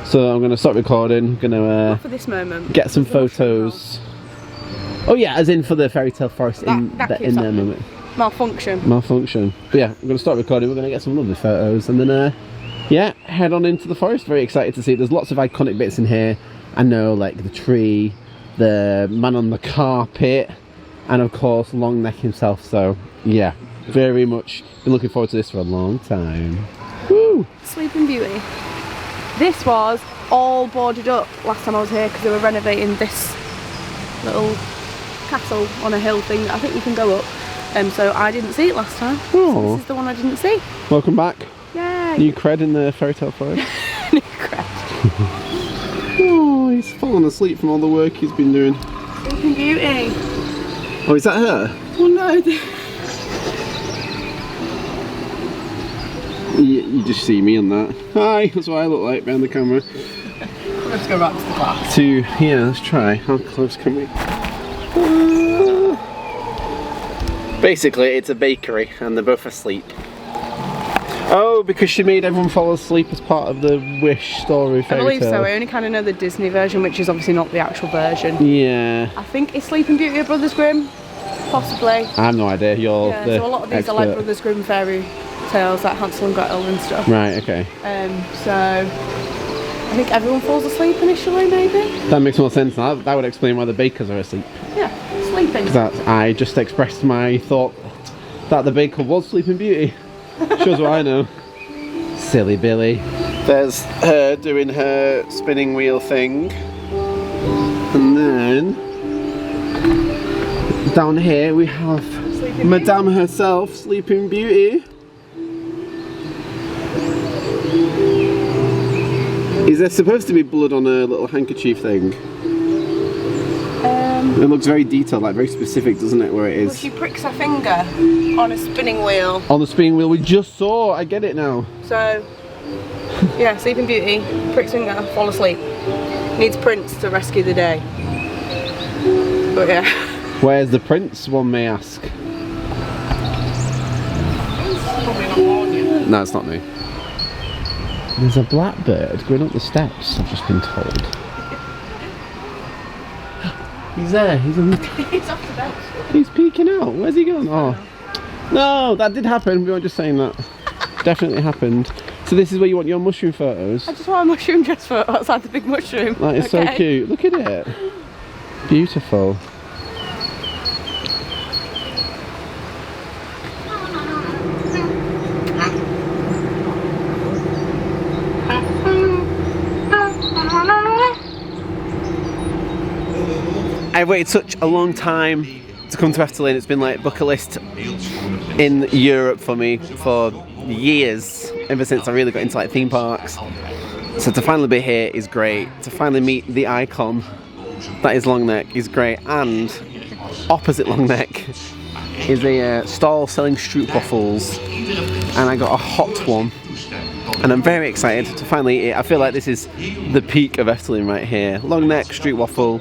So I'm going to start recording, going to for this moment. get some photos. Oh yeah, as in for the Fairytale Forest in their moment. Malfunction. But yeah, I'm going to start recording, we're going to get some lovely photos and then yeah, head on into the forest. Very excited to see. There's lots of iconic bits in here. I know, like the tree, the man on the carpet, and of course Longneck himself. So yeah, very much been looking forward to this for a long time. Woo! Sleeping Beauty. This was all boarded up last time I was here because they were renovating this little castle on a hill thing that I think you can go up. So I didn't see it last time. Oh. So this is the one I didn't see. Welcome back. Yay! New cred in the Fairytale Forest. New cred. Oh, he's fallen asleep from all the work he's been doing. Sleeping Beauty. Oh, is that her? Oh no. You just see me on that. Hi, that's what I look like behind the camera. Let's go back to the class. Yeah, let's try. How close can we? Basically, it's a bakery and they're both asleep. Oh, because she made everyone fall asleep as part of the Wish story fairy I believe tale. so. I only kind of know the Disney version, which is obviously not the actual version. Yeah. I think it's Sleeping Beauty or Brothers Grimm, possibly. I have no idea. You're the so a lot of these expert. are like Brothers Grimm fairy tales, like Hansel and Gretel and stuff. Right. Okay. So I think everyone falls asleep initially, maybe. That makes more sense now. That would explain why the bakers are asleep. Yeah, sleeping. That I just expressed my thought that the baker was Sleeping Beauty. Shows what I know. Silly Billy. There's her doing her spinning wheel thing. And then down here we have Madame herself, Sleeping Beauty. Is there supposed to be blood on a little handkerchief thing? It looks very detailed, like very specific, doesn't it, where it is? Well, she pricks her finger on a spinning wheel. On the spinning wheel we just saw, I get it now. So, yeah, Sleeping Beauty, pricks finger, fall asleep. Needs Prince to rescue the day. But yeah. Where's the prince, one may ask? Probably not on you. No, it's not me. There's a blackbird going up the steps, I've just been told. He's there, he's on the... He's off the bench. He's peeking out, where's he going? Oh. No, that did happen, we weren't just saying that. Definitely happened. So this is where you want your mushroom photos? I just want a mushroom dress photo outside the big mushroom. That is so cute, look at it. Beautiful. I've waited such a long time to come to Efteling. It's been like bucket list in Europe for me for years, ever since I really got into like theme parks. So to finally be here is great. To finally meet the icon That is long neck, is great. And opposite long neck is a stall selling stroopwafels, and I got a hot one. And I'm very excited to finally eat it. I feel like this is the peak of Efteling right here. Long neck, stroopwafel,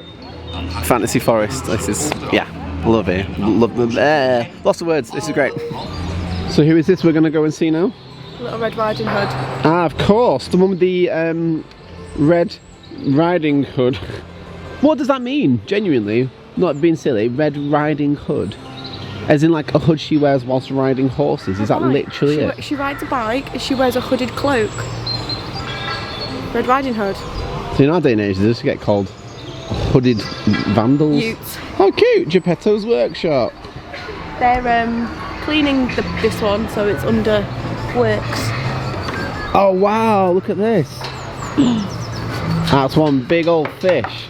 fantasy forest. This is, yeah, love it. Love them. Lots of words. This is great. So who is this we're going to go and see now? Little Red Riding Hood. Ah, of course. The one with the Red Riding Hood. What does that mean? Genuinely, not being silly. Red Riding Hood. As in like a hood she wears whilst riding horses. Is that literally it? She rides a bike and she wears a hooded cloak. Red Riding Hood. So in our day and age, they just get called hooded vandals. Utes. How cute! Geppetto's workshop. They're cleaning this one, so it's under works. Oh wow! Look at this. That's one big old fish.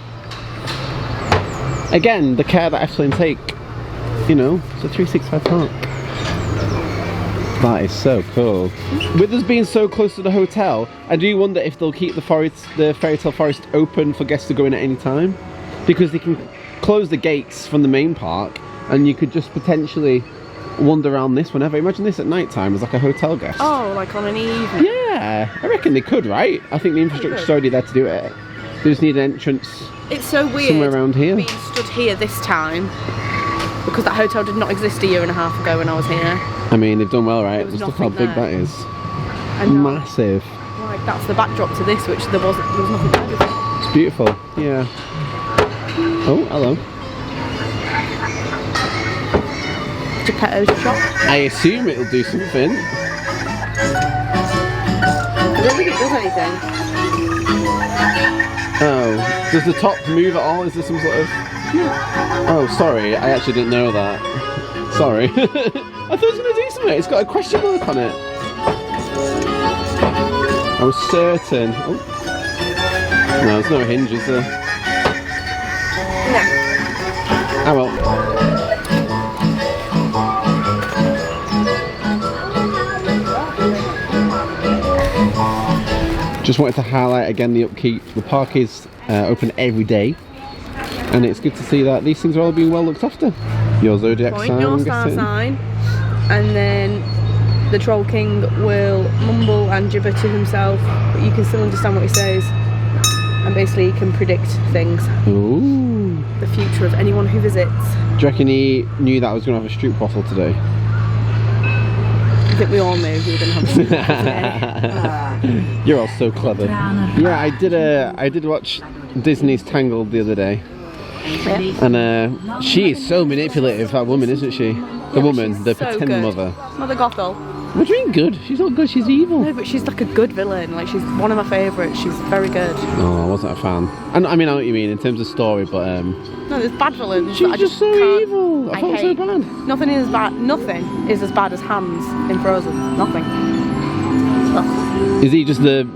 Again, the care that Efteling take. You know, it's a 365 park. That is so cool. With us being so close to the hotel, I do wonder if they'll keep the Fairytale forest open for guests to go in at any time, because they can close the gates from the main park, and you could just potentially wander around this whenever. Imagine this at night time as like a hotel guest. Oh, like on an evening. Yeah, I reckon they could, right? I think the infrastructure's already there to do it. They just need an entrance. It's so weird. Somewhere around here. Being stood here this time. Because that hotel did not exist a year and a half ago when I was here. I mean, they've done well, right? Just look how big that is. Massive. Like, that's the backdrop to this, which there was nothing there before. It's beautiful, yeah. Oh, hello. Geppetto's shop. I assume it'll do something. I don't think it does anything. Oh, does the top move at all? Is there some sort of... Oh, sorry, I actually didn't know that. Sorry. I thought it was going to do something. It's got a question mark on it. I was certain. Oh. No, there's no hinge, is there? No. Oh well. Just wanted to highlight again the upkeep. The park is open every day. And it's good to see that these things are all being well looked after. Your zodiac sign, your star sign, and then the Troll King will mumble and gibber to himself, but you can still understand what he says. And basically, he can predict things. Ooh. The future of anyone who visits. Do you reckon he knew that I was going to have a stroopwafel today? I think we all knew he was going to have a stroopwafel today. You're all so clever. Yeah, I did watch Disney's Tangled the other day. Yeah. And she is so manipulative, that woman, isn't she? The woman, the so pretend good. mother. Mother Gothel. What do you mean good? She's not good, she's evil. No, but she's like a good villain. Like, she's one of my favourites. She's very good. Oh, I wasn't a fan. And I mean, I know what you mean in terms of story, but no, there's bad villains. she's that I just so can't- evil. I thought it was so bad. Nothing is bad. Nothing is as bad as Hans in Frozen. Nothing. Ugh. Is he just the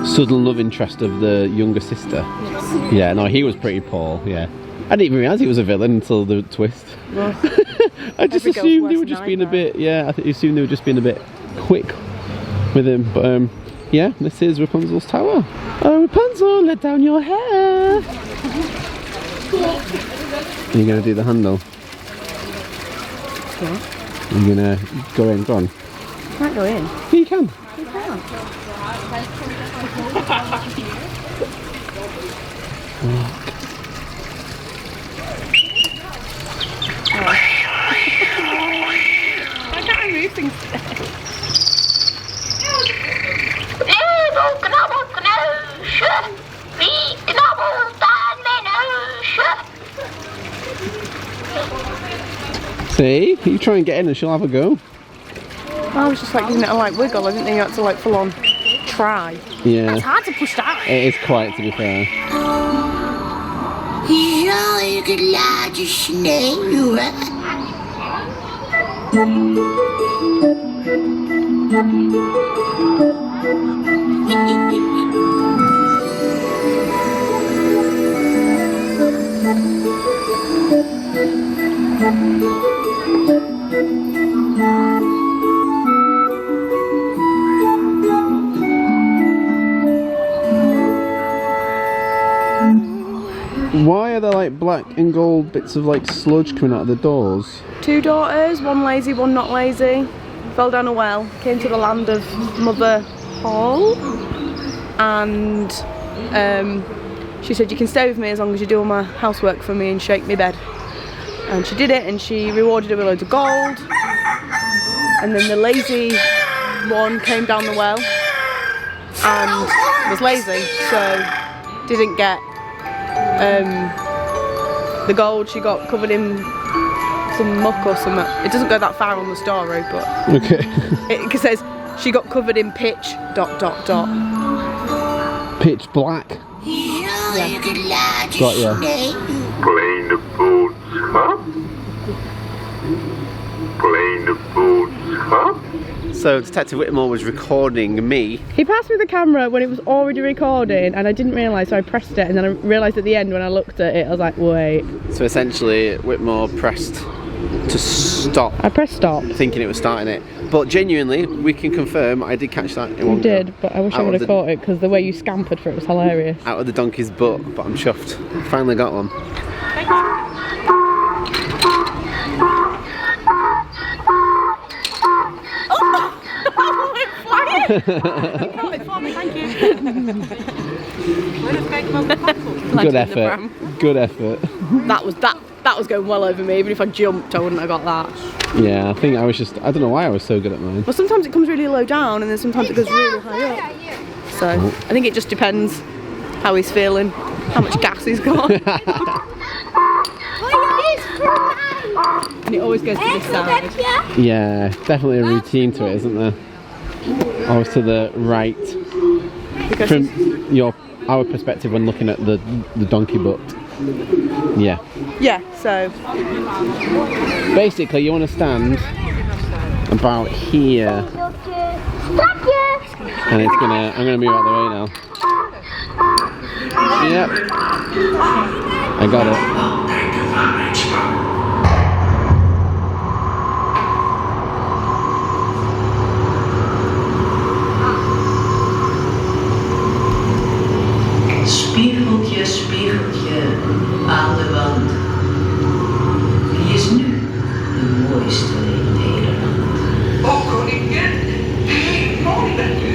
sudden love interest of the younger sister? Yes. Yeah, no, he was pretty poor, yeah. I didn't even realise he was a villain until the twist. Well, I just every girl's assumed they were worst just being a nightmare. bit, yeah, I assumed they were just being a bit quick with him. But yeah, this is Rapunzel's tower. Oh, Rapunzel, let down your hair. Are you going to do the handle? Yeah. Are you going to go in? Go on. Can't go in. Yeah, you can. You can't. I can't remove things today. See? You try and get in and she'll have a go. I was just like giving it a like wiggle. I didn't think you had to like full on try. Yeah. It's hard to push down. It is quite, to be fair. Why are there like black and gold bits of like sludge coming out of the doors? 2 daughters, one lazy, one not lazy. Fell down a well, came to the land of Mother Hall, and she said, you can stay with me as long as you do all my housework for me and shake me bed. And she did it, and she rewarded her with loads of gold. And then the lazy one came down the well and was lazy, so didn't get the gold. She got covered in some muck or something. It doesn't go that far on the story, but okay. It says she got covered in pitch ... Pitch black. Yeah. Got ya. Playing the boots, huh? Playing the boots, huh? So Detective Whitmore was recording me. He passed me the camera when it was already recording, and I didn't realise, so I pressed it, and then I realised at the end when I looked at it, I was like, wait. So essentially Whitmore pressed to stop. I pressed stop. Thinking it was starting it. But genuinely, we can confirm I did catch that in one You go. did, but I wish I would have caught it, because the way you scampered for it was hilarious. Out of the donkey's butt, but I'm chuffed. Finally got one. Good effort. Good effort. That was going well over me. Even if I jumped, I wouldn't have got that. Yeah, I think I was just, I don't know why I was so good at mine. Well, sometimes it comes really low down, and then sometimes it goes really high up. So I think it just depends how he's feeling, how much gas he's got. And it always goes to this side. Yeah, definitely a routine to it, isn't there? Always to the right. Because From our perspective when looking at the donkey butt. Yeah. yeah, so Basically, you want to stand about here, and it's gonna. I'm gonna move out of the way now. Yep. I got it. Spiegeltje, spiegeltje aan de wand. Wie is nu de mooiste in Nederland? Oh, koningin. Mooi bent u.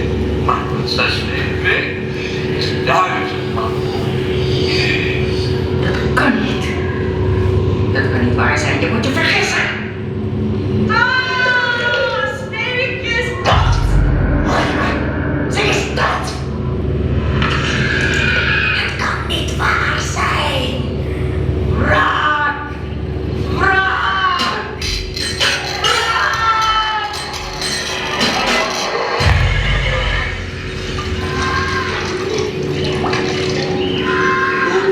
Maar prinses Leeuwin is 1000 man. Dat kan niet. Dat kan niet waar zijn, je moet je vergissen. Sneeuwtjes. Dat! Zeg eens dat! Het kan niet waar zijn. Raak! Raak! Raak!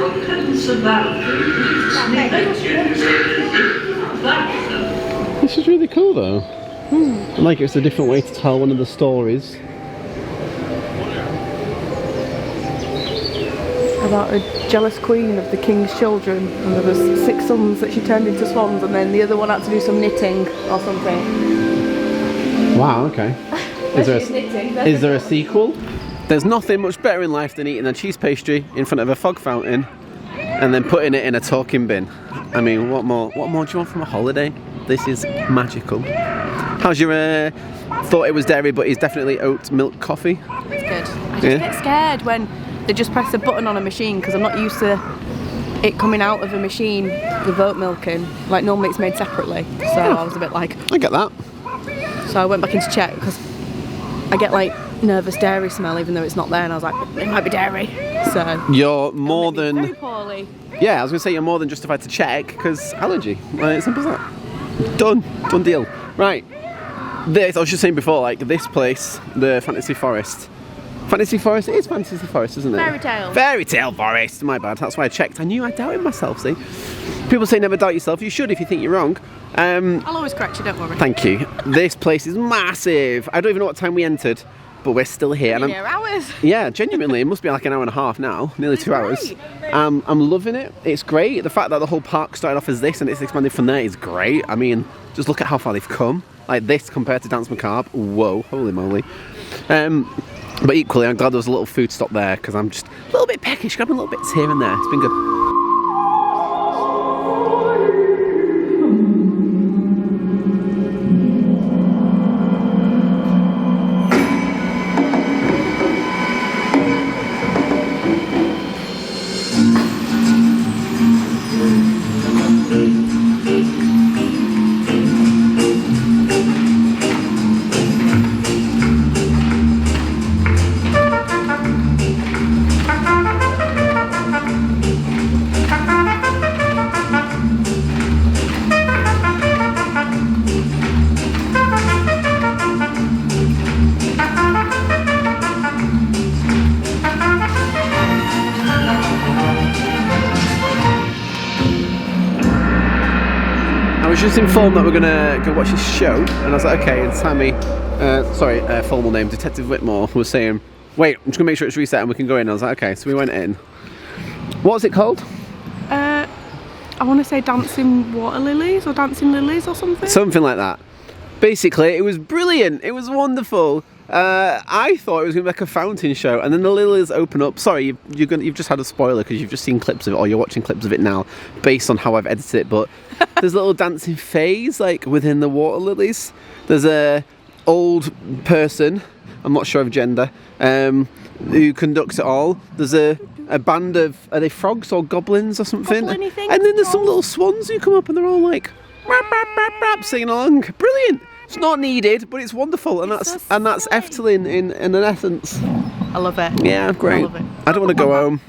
Over grenzen buiten. This is really cool though. I like it's a different way to tell one of the stories. about a jealous queen of the king's children, and there was 6 sons that she turned into swans, and then the other one had to do some knitting or something. Wow, okay. Is there a sequel? There's nothing much better in life than eating a cheese pastry in front of a fog fountain and then putting it in a talking bin. I mean, what more do you want from a holiday? This is magical. How's your thought it was dairy but it's definitely oat milk coffee? It's good. I just get scared when they just press a button on a machine because I'm not used to it coming out of a machine with oat milk in. Like normally it's made separately, so I was a bit like... I get that. So I went back in to check because I get like nervous dairy smell even though it's not there, and I was like, it might be dairy. So you're more than... very poorly. Yeah, I was going to say you're more than justified to check because allergy. Like, simple as that. Done deal. Right. This, I was just saying before, like this place, the Fantasy Forest. Fantasy Forest? It is Fantasy Forest, isn't it? Fairytale. Fairytale Forest, my bad. That's why I checked. I knew I doubted myself, see? People say never doubt yourself. You should if you think you're wrong. I'll always correct you, don't worry. Thank you. This place is massive. I don't even know what time we entered, but we're still here. And hours. yeah, genuinely, it must be like an hour and a half now, nearly 2 hours. I'm loving it. It's great. The fact that the whole park started off as this and it's expanded from there is great. I mean, just look at how far they've come. Like this compared to Danse Macabre. Whoa, holy moly. But equally, I'm glad there was a little food stop there because I'm just a little bit peckish, grabbing little bits here and there. It's been good. was just informed that we're gonna go watch this show, and I was like, okay. And Sammy, formal name, Detective Whitmore, was saying, wait, I'm just gonna make sure it's reset and we can go in. And I was like, okay. So we went in. What was it called? I want to say Dancing Water Lilies or Dancing Lilies or something. Something like that. Basically, it was brilliant. It was wonderful. I thought it was going to be like a fountain show, and then the lilies open up. Sorry, you've just had a spoiler because you've just seen clips of it, or you're watching clips of it now, based on how I've edited it. But there's a little dancing phase like within the water lilies. There's a old person, I'm not sure of gender, who conducts it all. There's a band of, are they frogs or goblins or something? And then there's some little swans who come up and they're all like rap, rap, rap, rap, singing along. Brilliant. It's not needed, but it's wonderful, and that's Efteling in an essence. I love it. Yeah, great. I love it. I don't want to go home.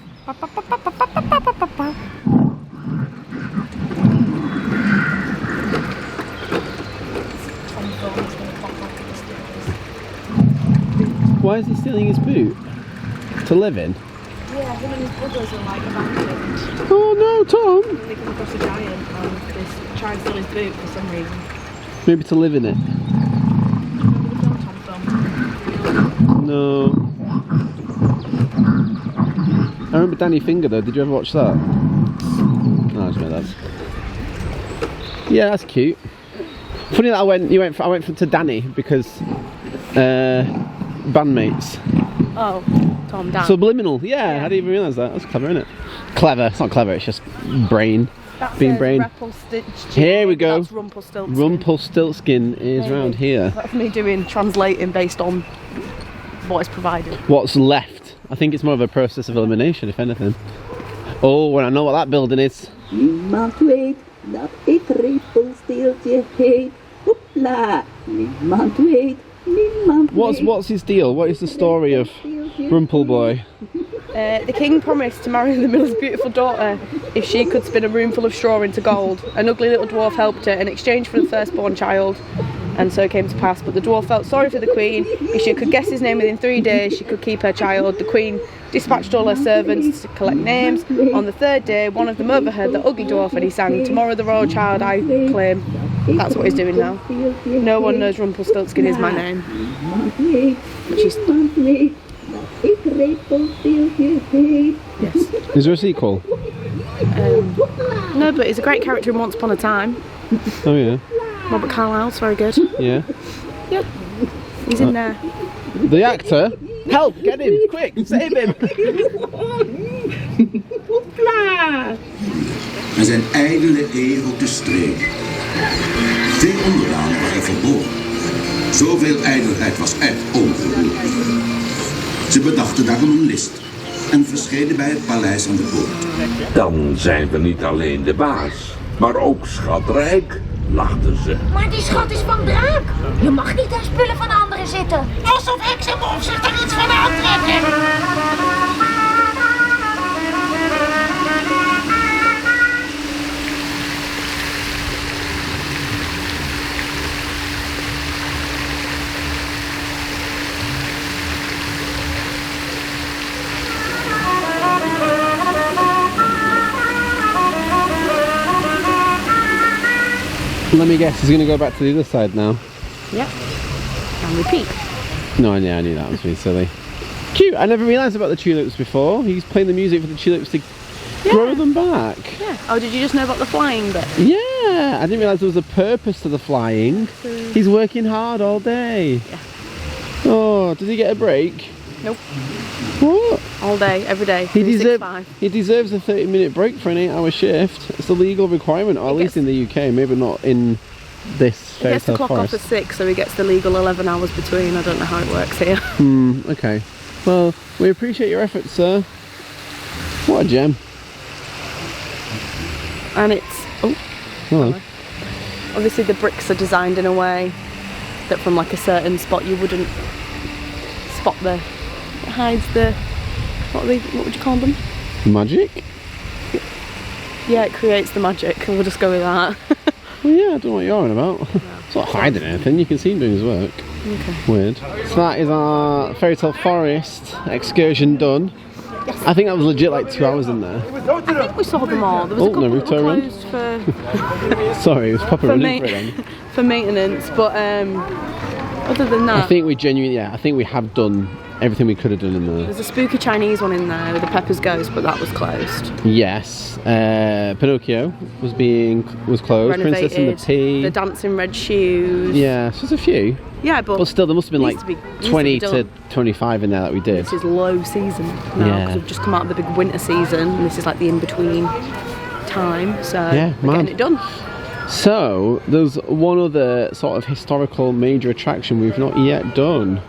Why is he stealing his boot? To live in? Yeah, him and his brothers are like abandoned. Oh no, Tom! And they come across a giant and they try and steal his boot for some reason. Maybe to live in it. No. I remember Danny Finger though. Did you ever watch that? No, I just made that. Yeah, that's cute. Funny that I went to Danny because bandmates. Oh, Tom, Dan. Subliminal. Yeah, I didn't even realise that. That's clever, isn't it? Clever. It's not clever. It's just brain. That's being brain. Here we go. That's Rumpelstiltskin. Rumpelstiltskin is round here. That's me translating based on what is provided. What's left? I think it's more of a process of elimination, if anything. Oh, well, I know what that building is. Niemand weet dat ik Rumpelstiltskin heet. Hoopla. Niemand weet. Niemand weet. What's his deal? What is the story of Rumpelboy? The king promised to marry the miller's beautiful daughter if she could spin a room full of straw into gold. An ugly little dwarf helped her in exchange for the firstborn child, and so it came to pass. But the dwarf felt sorry for the queen. If she could guess his name within 3 days, she could keep her child. The queen dispatched all her servants to collect names. On the 3rd day, one of them overheard the ugly dwarf and he sang, "Tomorrow the royal child I claim." That's what he's doing now. No one knows Rumpelstiltskin is my name. Which is... Yes. Is there a sequel? No, but he's a great character in Once Upon a Time. Oh yeah. Robert Carlyle's very good. Yeah. Yeah. He's in there. The actor? Help! Get him! Quick! Save him! En zijn ijdele eer op de streek. Veel onderdanen waren verborgen. Zoveel ijdelheid was echt ongeroerd. Ze bedachten daarom een list en verschenen bij het paleis aan de poort. Dan zijn we niet alleen de baas, maar ook schatrijk, lachten ze. Maar die schat is van draak. Je mag niet aan spullen van anderen zitten. Alsof ik ze mocht zich er iets van aantrekken. Let me guess, he's going to go back to the other side now. Yep. And repeat. No, yeah, I knew that was really silly. Cute, I never realised about the tulips before. He's playing the music for the tulips to grow them back. Yeah. Oh, did you just know about the flying bit? Yeah, I didn't realise there was a purpose to the flying. He's working hard all day. Yeah. Oh, does he get a break? Nope. What? All day, every day. He deserves a 30-minute break for an 8-hour shift. It's a legal requirement, or at least in the UK, maybe not in this Fairytale He gets to clock forest. off at 6, so he gets the legal 11 hours between. I don't know how it works here. Okay. Well, we appreciate your efforts, sir. What a gem. And it's... Oh. Hello. Obviously the bricks are designed in a way that from like a certain spot you wouldn't spot the... It hides the... What would you call them? Magic? Yeah, it creates the magic. We'll just go with that. Well, yeah, I don't know what you're on about. No. It's not hiding anything, you can see him doing his work. Okay. Weird. So that is our Fairytale Forest excursion done. I think that was legit like 2 hours in there. I think we saw them all. There was a couple that were closed for... Sorry, it was proper running for it then. For maintenance, but other than that... I think we genuinely, I think we have done everything we could have done in there. There's a spooky Chinese one in there with the Pepper's Ghost, but that was closed. Yes. Pinocchio was closed. Renovated, Princess and the Pea. The Dancing Red Shoes. Yeah, so there's a few. Yeah, but still, there must have been like 20 to 25 in there that we did. This is low season now because we've just come out of the big winter season, and this is like the in-between time. So we're getting it done. So there's one other sort of historical major attraction we've not yet done.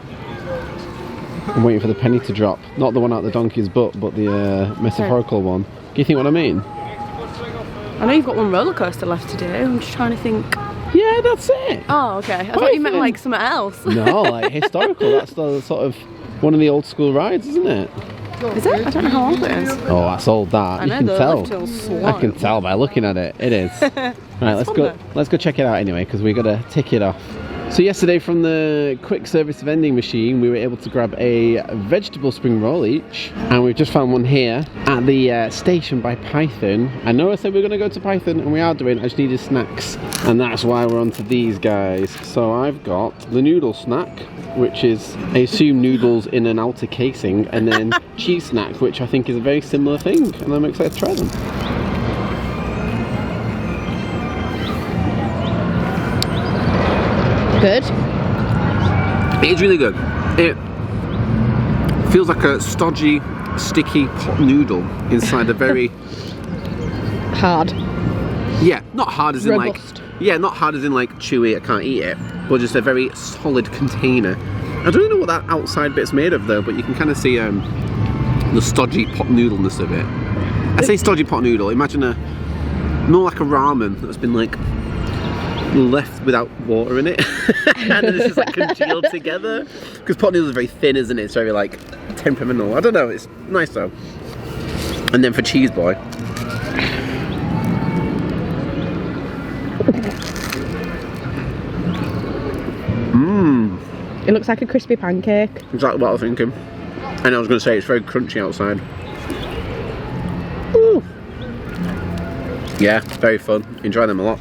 I'm waiting for the penny to drop. Not the one out the donkey's butt, but the metaphorical one. Do you think what I mean? I know you've got one roller coaster left to do. I'm just trying to think. Yeah, that's it. Oh, okay. I thought you meant like something else. No, like historical. That's the sort of one of the old school rides, isn't it? Is it? I don't know how old it is. Oh, that's old. That you can tell. I can tell by looking at it. It is. Right, let's go. Let's go check it out anyway, because we got to tick it off. So yesterday from the quick service vending machine we were able to grab a vegetable spring roll each, and we've just found one here at the station by Python. I know I said we were going to go to Python, and we are doing. I just needed snacks, and that's why we're on to these guys. So I've got the noodle snack, which is, I assume, noodles in an outer casing, and then cheese snack, which I think is a very similar thing, and I'm excited to try them. Good. It is really good. It feels like a stodgy, sticky pot noodle inside a very hard. Yeah, not hard as in robust. not hard as in like chewy, I can't eat it, but just a very solid container. I don't really know what that outside bit's made of though, but you can kind of see the stodgy pot noodleness of it. I say stodgy pot noodle, imagine more like a ramen that's been like left without water in it and then it's just like congealed together, because pot noodles are very thin, isn't it? It's very like temperamental. I don't know, it's nice though. And then for cheese boy, it looks like a crispy pancake. Exactly what I was thinking. And I was going to say it's very crunchy outside. Ooh. Yeah, very fun. Enjoy them a lot.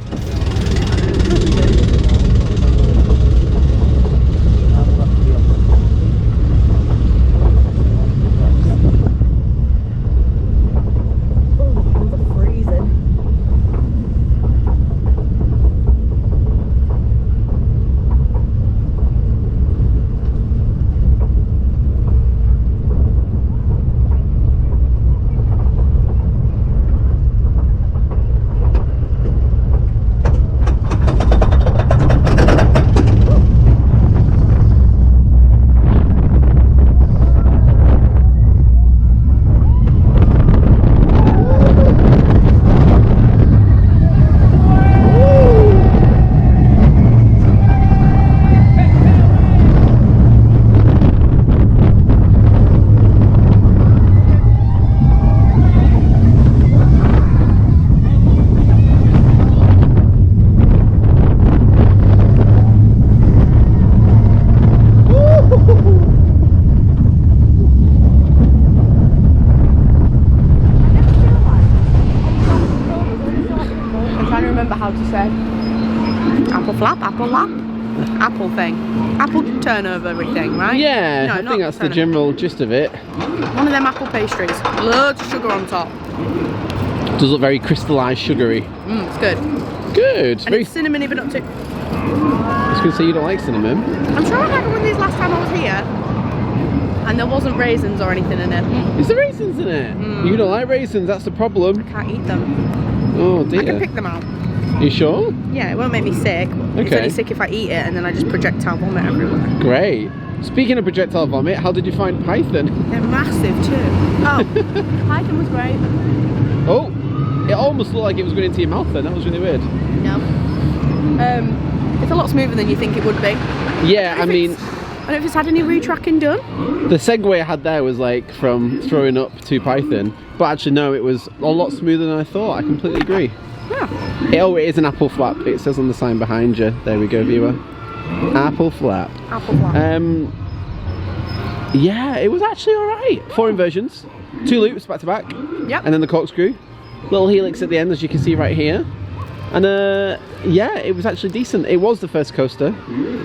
Apple thing. Apple turnover thing, right? Yeah, no, I think that's the general gist of it. One of them apple pastries. Loads of sugar on top. Does look very crystallised, sugary. It's good. Good. And it's cinnamony, but not too... I was going to say you don't like cinnamon. I'm sure I had one of these last time I was here, and there wasn't raisins or anything in it. Is there raisins in it? You don't like raisins, that's the problem. I can't eat them. Oh dear. I can pick them out. You sure? Yeah, it won't make me sick. Okay. It's only sick if I eat it and then I just projectile vomit everywhere. Great. Speaking of projectile vomit, how did you find Python? They're massive too. Oh, Python was great. Oh, it almost looked like it was going into your mouth then. That was really weird. No. It's a lot smoother than you think it would be. Yeah, I mean... I don't know if it's had any retracking done. The segue I had there was like from throwing up to Python, but actually no, it was a lot smoother than I thought. I completely agree. Yeah. Oh, it is an apple flap. It says on the sign behind you. There we go, viewer. Apple flap. Apple flap. Yeah, it was actually alright. 4 inversions. 2 loops back to back. Yep. And then the corkscrew. Little helix at the end, as you can see right here. And yeah, it was actually decent. It was the first coaster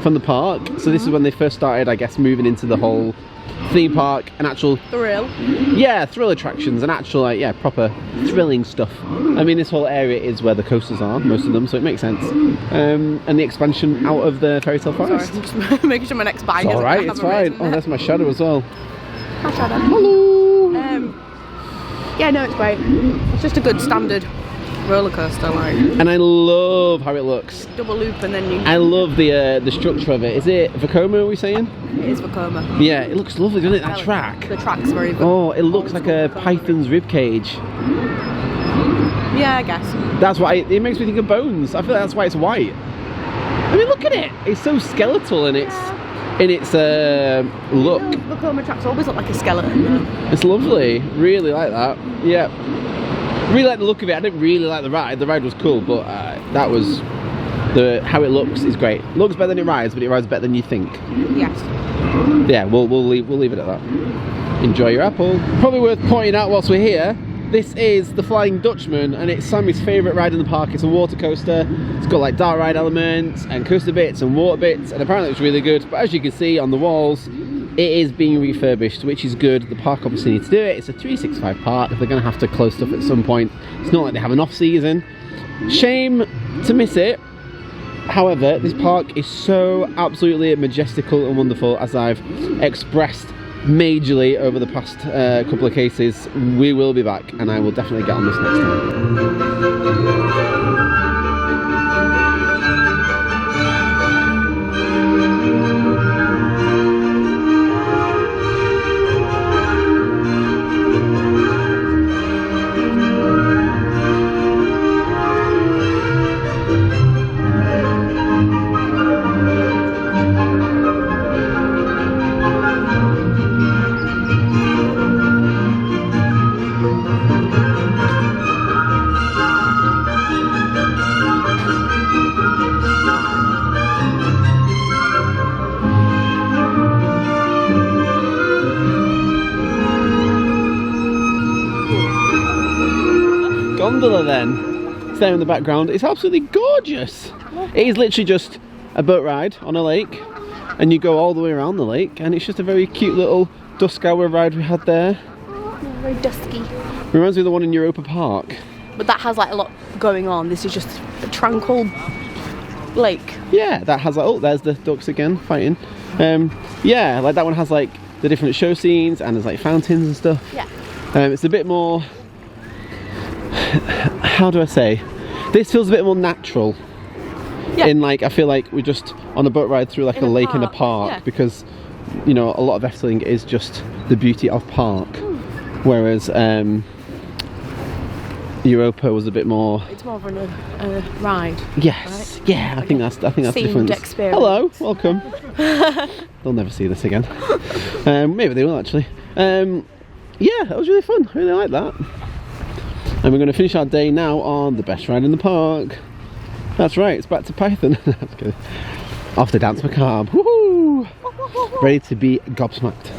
from the park. So this is when they first started, I guess, moving into the whole theme park and actual thrill. Yeah, thrill attractions and actual, like, yeah, proper thrilling stuff. I mean, this whole area is where the coasters are, most of them, so it makes sense. And the expansion out of the Fairytale Forest. Sorry, I'm just making sure my next bike It's alright, it's fine. Oh, that's my shadow as well. Hi, Shadow. Hello! Yeah, no, it's great. It's just a good standard roller coaster, like. And I love how it looks. Double loop and then you. I love the structure of it. Is it Vekoma, are we saying? It is Vekoma. Yeah, it looks lovely, doesn't it? That track. The track's very good. Oh, it looks like a python's rib cage. Yeah, I guess. That's why it makes me think of Bones. I feel like that's why it's white. I mean, look at it. It's so skeletal in its look. Vekoma tracks always look like a skeleton. It's lovely. Really like that. Yeah. Really like the look of it. I didn't really like the ride. The ride was cool, but that was how it looks is great. It looks better than it rides, but it rides better than you think. Yes. Yeah, we'll leave it at that. Enjoy your apple. Probably worth pointing out whilst we're here, this is the Flying Dutchman, and it's Sammy's favourite ride in the park. It's a water coaster. It's got like dark ride elements and coaster bits and water bits, and apparently it's really good. But as you can see on the walls, it is being refurbished, which is good. The park obviously needs to do it. It's a 365 park. They're going to have to close stuff at some point. It's not like they have an off season. Shame to miss it. However, this park is so absolutely majestical and wonderful, as I've expressed majorly over the past couple of cases. We will be back, and I will definitely get on this next time. Gondola then, it's there in the background. It's absolutely gorgeous. It is literally just a boat ride on a lake, and you go all the way around the lake, and it's just a very cute little dusk hour ride we had there. Very dusky. Reminds me of the one in Europa Park. But that has like a lot going on. This is just a tranquil lake. Yeah, that has like, oh, there's the ducks again fighting. Yeah, like that one has like the different show scenes, and there's like fountains and stuff. Yeah. It's a bit more, how do I say? This feels a bit more natural. Yeah. In like, I feel like we're just on a boat ride through like a lake in a park, yeah. Because, you know, a lot of Efteling is just the beauty of park. Whereas Europa was a bit more. It's more of a ride. Yes, right? Yeah, I think that's the difference. Experience. Hello, welcome. They'll never see this again. Maybe they will actually. Yeah, that was really fun. I really like that. And we're going to finish our day now on the best ride in the park. That's right, it's back to Python. That's good. Off the Danse Macabre. Woohoo! Ready to be gobsmacked.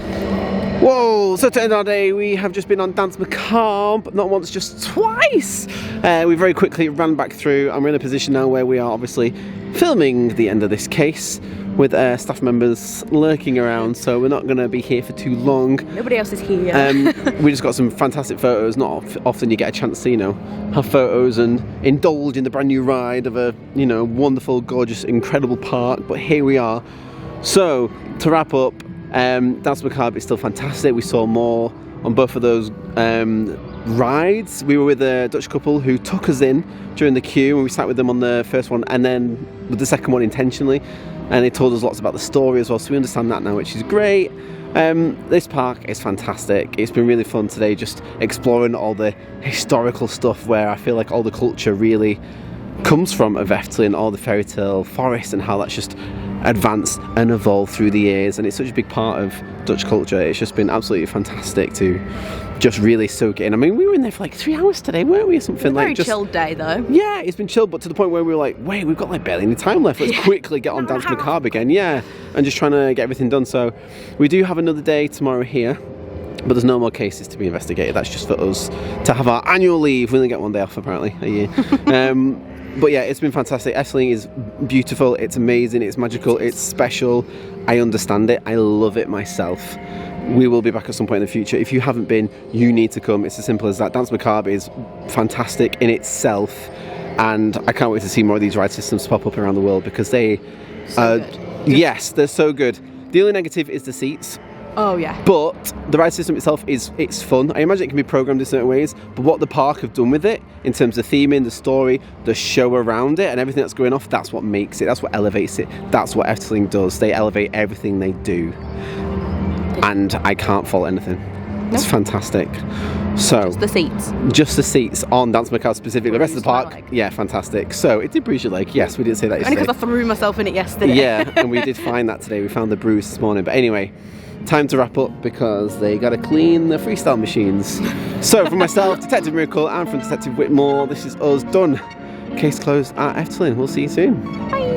Whoa, so to end our day, we have just been on Danse Macabre, not once, just twice. We very quickly ran back through, and we're in a position now where we are obviously filming the end of this case with staff members lurking around, so we're not going to be here for too long. Nobody else is here. We just got some fantastic photos. Not often you get a chance to, you know, have photos and indulge in the brand new ride of a, you know, wonderful, gorgeous, incredible park, but here we are. So, to wrap up, Danse Macabre is still fantastic. We saw more on both of those rides. We were with a Dutch couple who took us in during the queue, and we sat with them on the first one and then with the second one intentionally, and they told us lots about the story as well, so we understand that now, which is great. This park is fantastic. It's been really fun today just exploring all the historical stuff where I feel like all the culture really comes from of Efteling, all the Fairytale forest and how that's just advanced and evolved through the years, and it's such a big part of Dutch culture. It's just been absolutely fantastic to just really soak it in. I mean, we were in there for like 3 hours today, weren't we, or something? Very chilled day though. Yeah, it's been chilled, but to the point where we were like, wait, we've got like barely any time left, let's quickly get on Danse Macabre again. Yeah, and just trying to get everything done. So we do have another day tomorrow here, But there's no more cases to be investigated. That's just for us to have our annual leave. We only get one day off apparently a year. But yeah, it's been fantastic. Efteling is beautiful, it's amazing, it's magical, it's special. I understand it, I love it myself. We will be back at some point in the future. If you haven't been, you need to come. It's as simple as that. Danse Macabre is fantastic in itself, and I can't wait to see more of these ride systems pop up around the world because they yes, they're so good. The only negative is the seats. Oh yeah. But the ride system itself it's fun. I imagine it can be programmed in certain ways, but what the park have done with it in terms of theming, the story, the show around it and everything that's going off, that's what makes it, that's what elevates it. That's what Efteling does. They elevate everything they do. And I can't fault anything. It's fantastic. So just the seats on Danse Macabre specifically. The rest of the park, yeah, fantastic. So it did bruise your leg. Yes, we did say that yesterday. Only because I threw myself in it yesterday. Yeah, and we did find that today. We found the bruise this morning. But anyway, time to wrap up because they got to clean the freestyle machines. So from myself, Detective Miracle, and from Detective Whitmore, this is us done. Case closed at Efteling. We'll see you soon. Bye.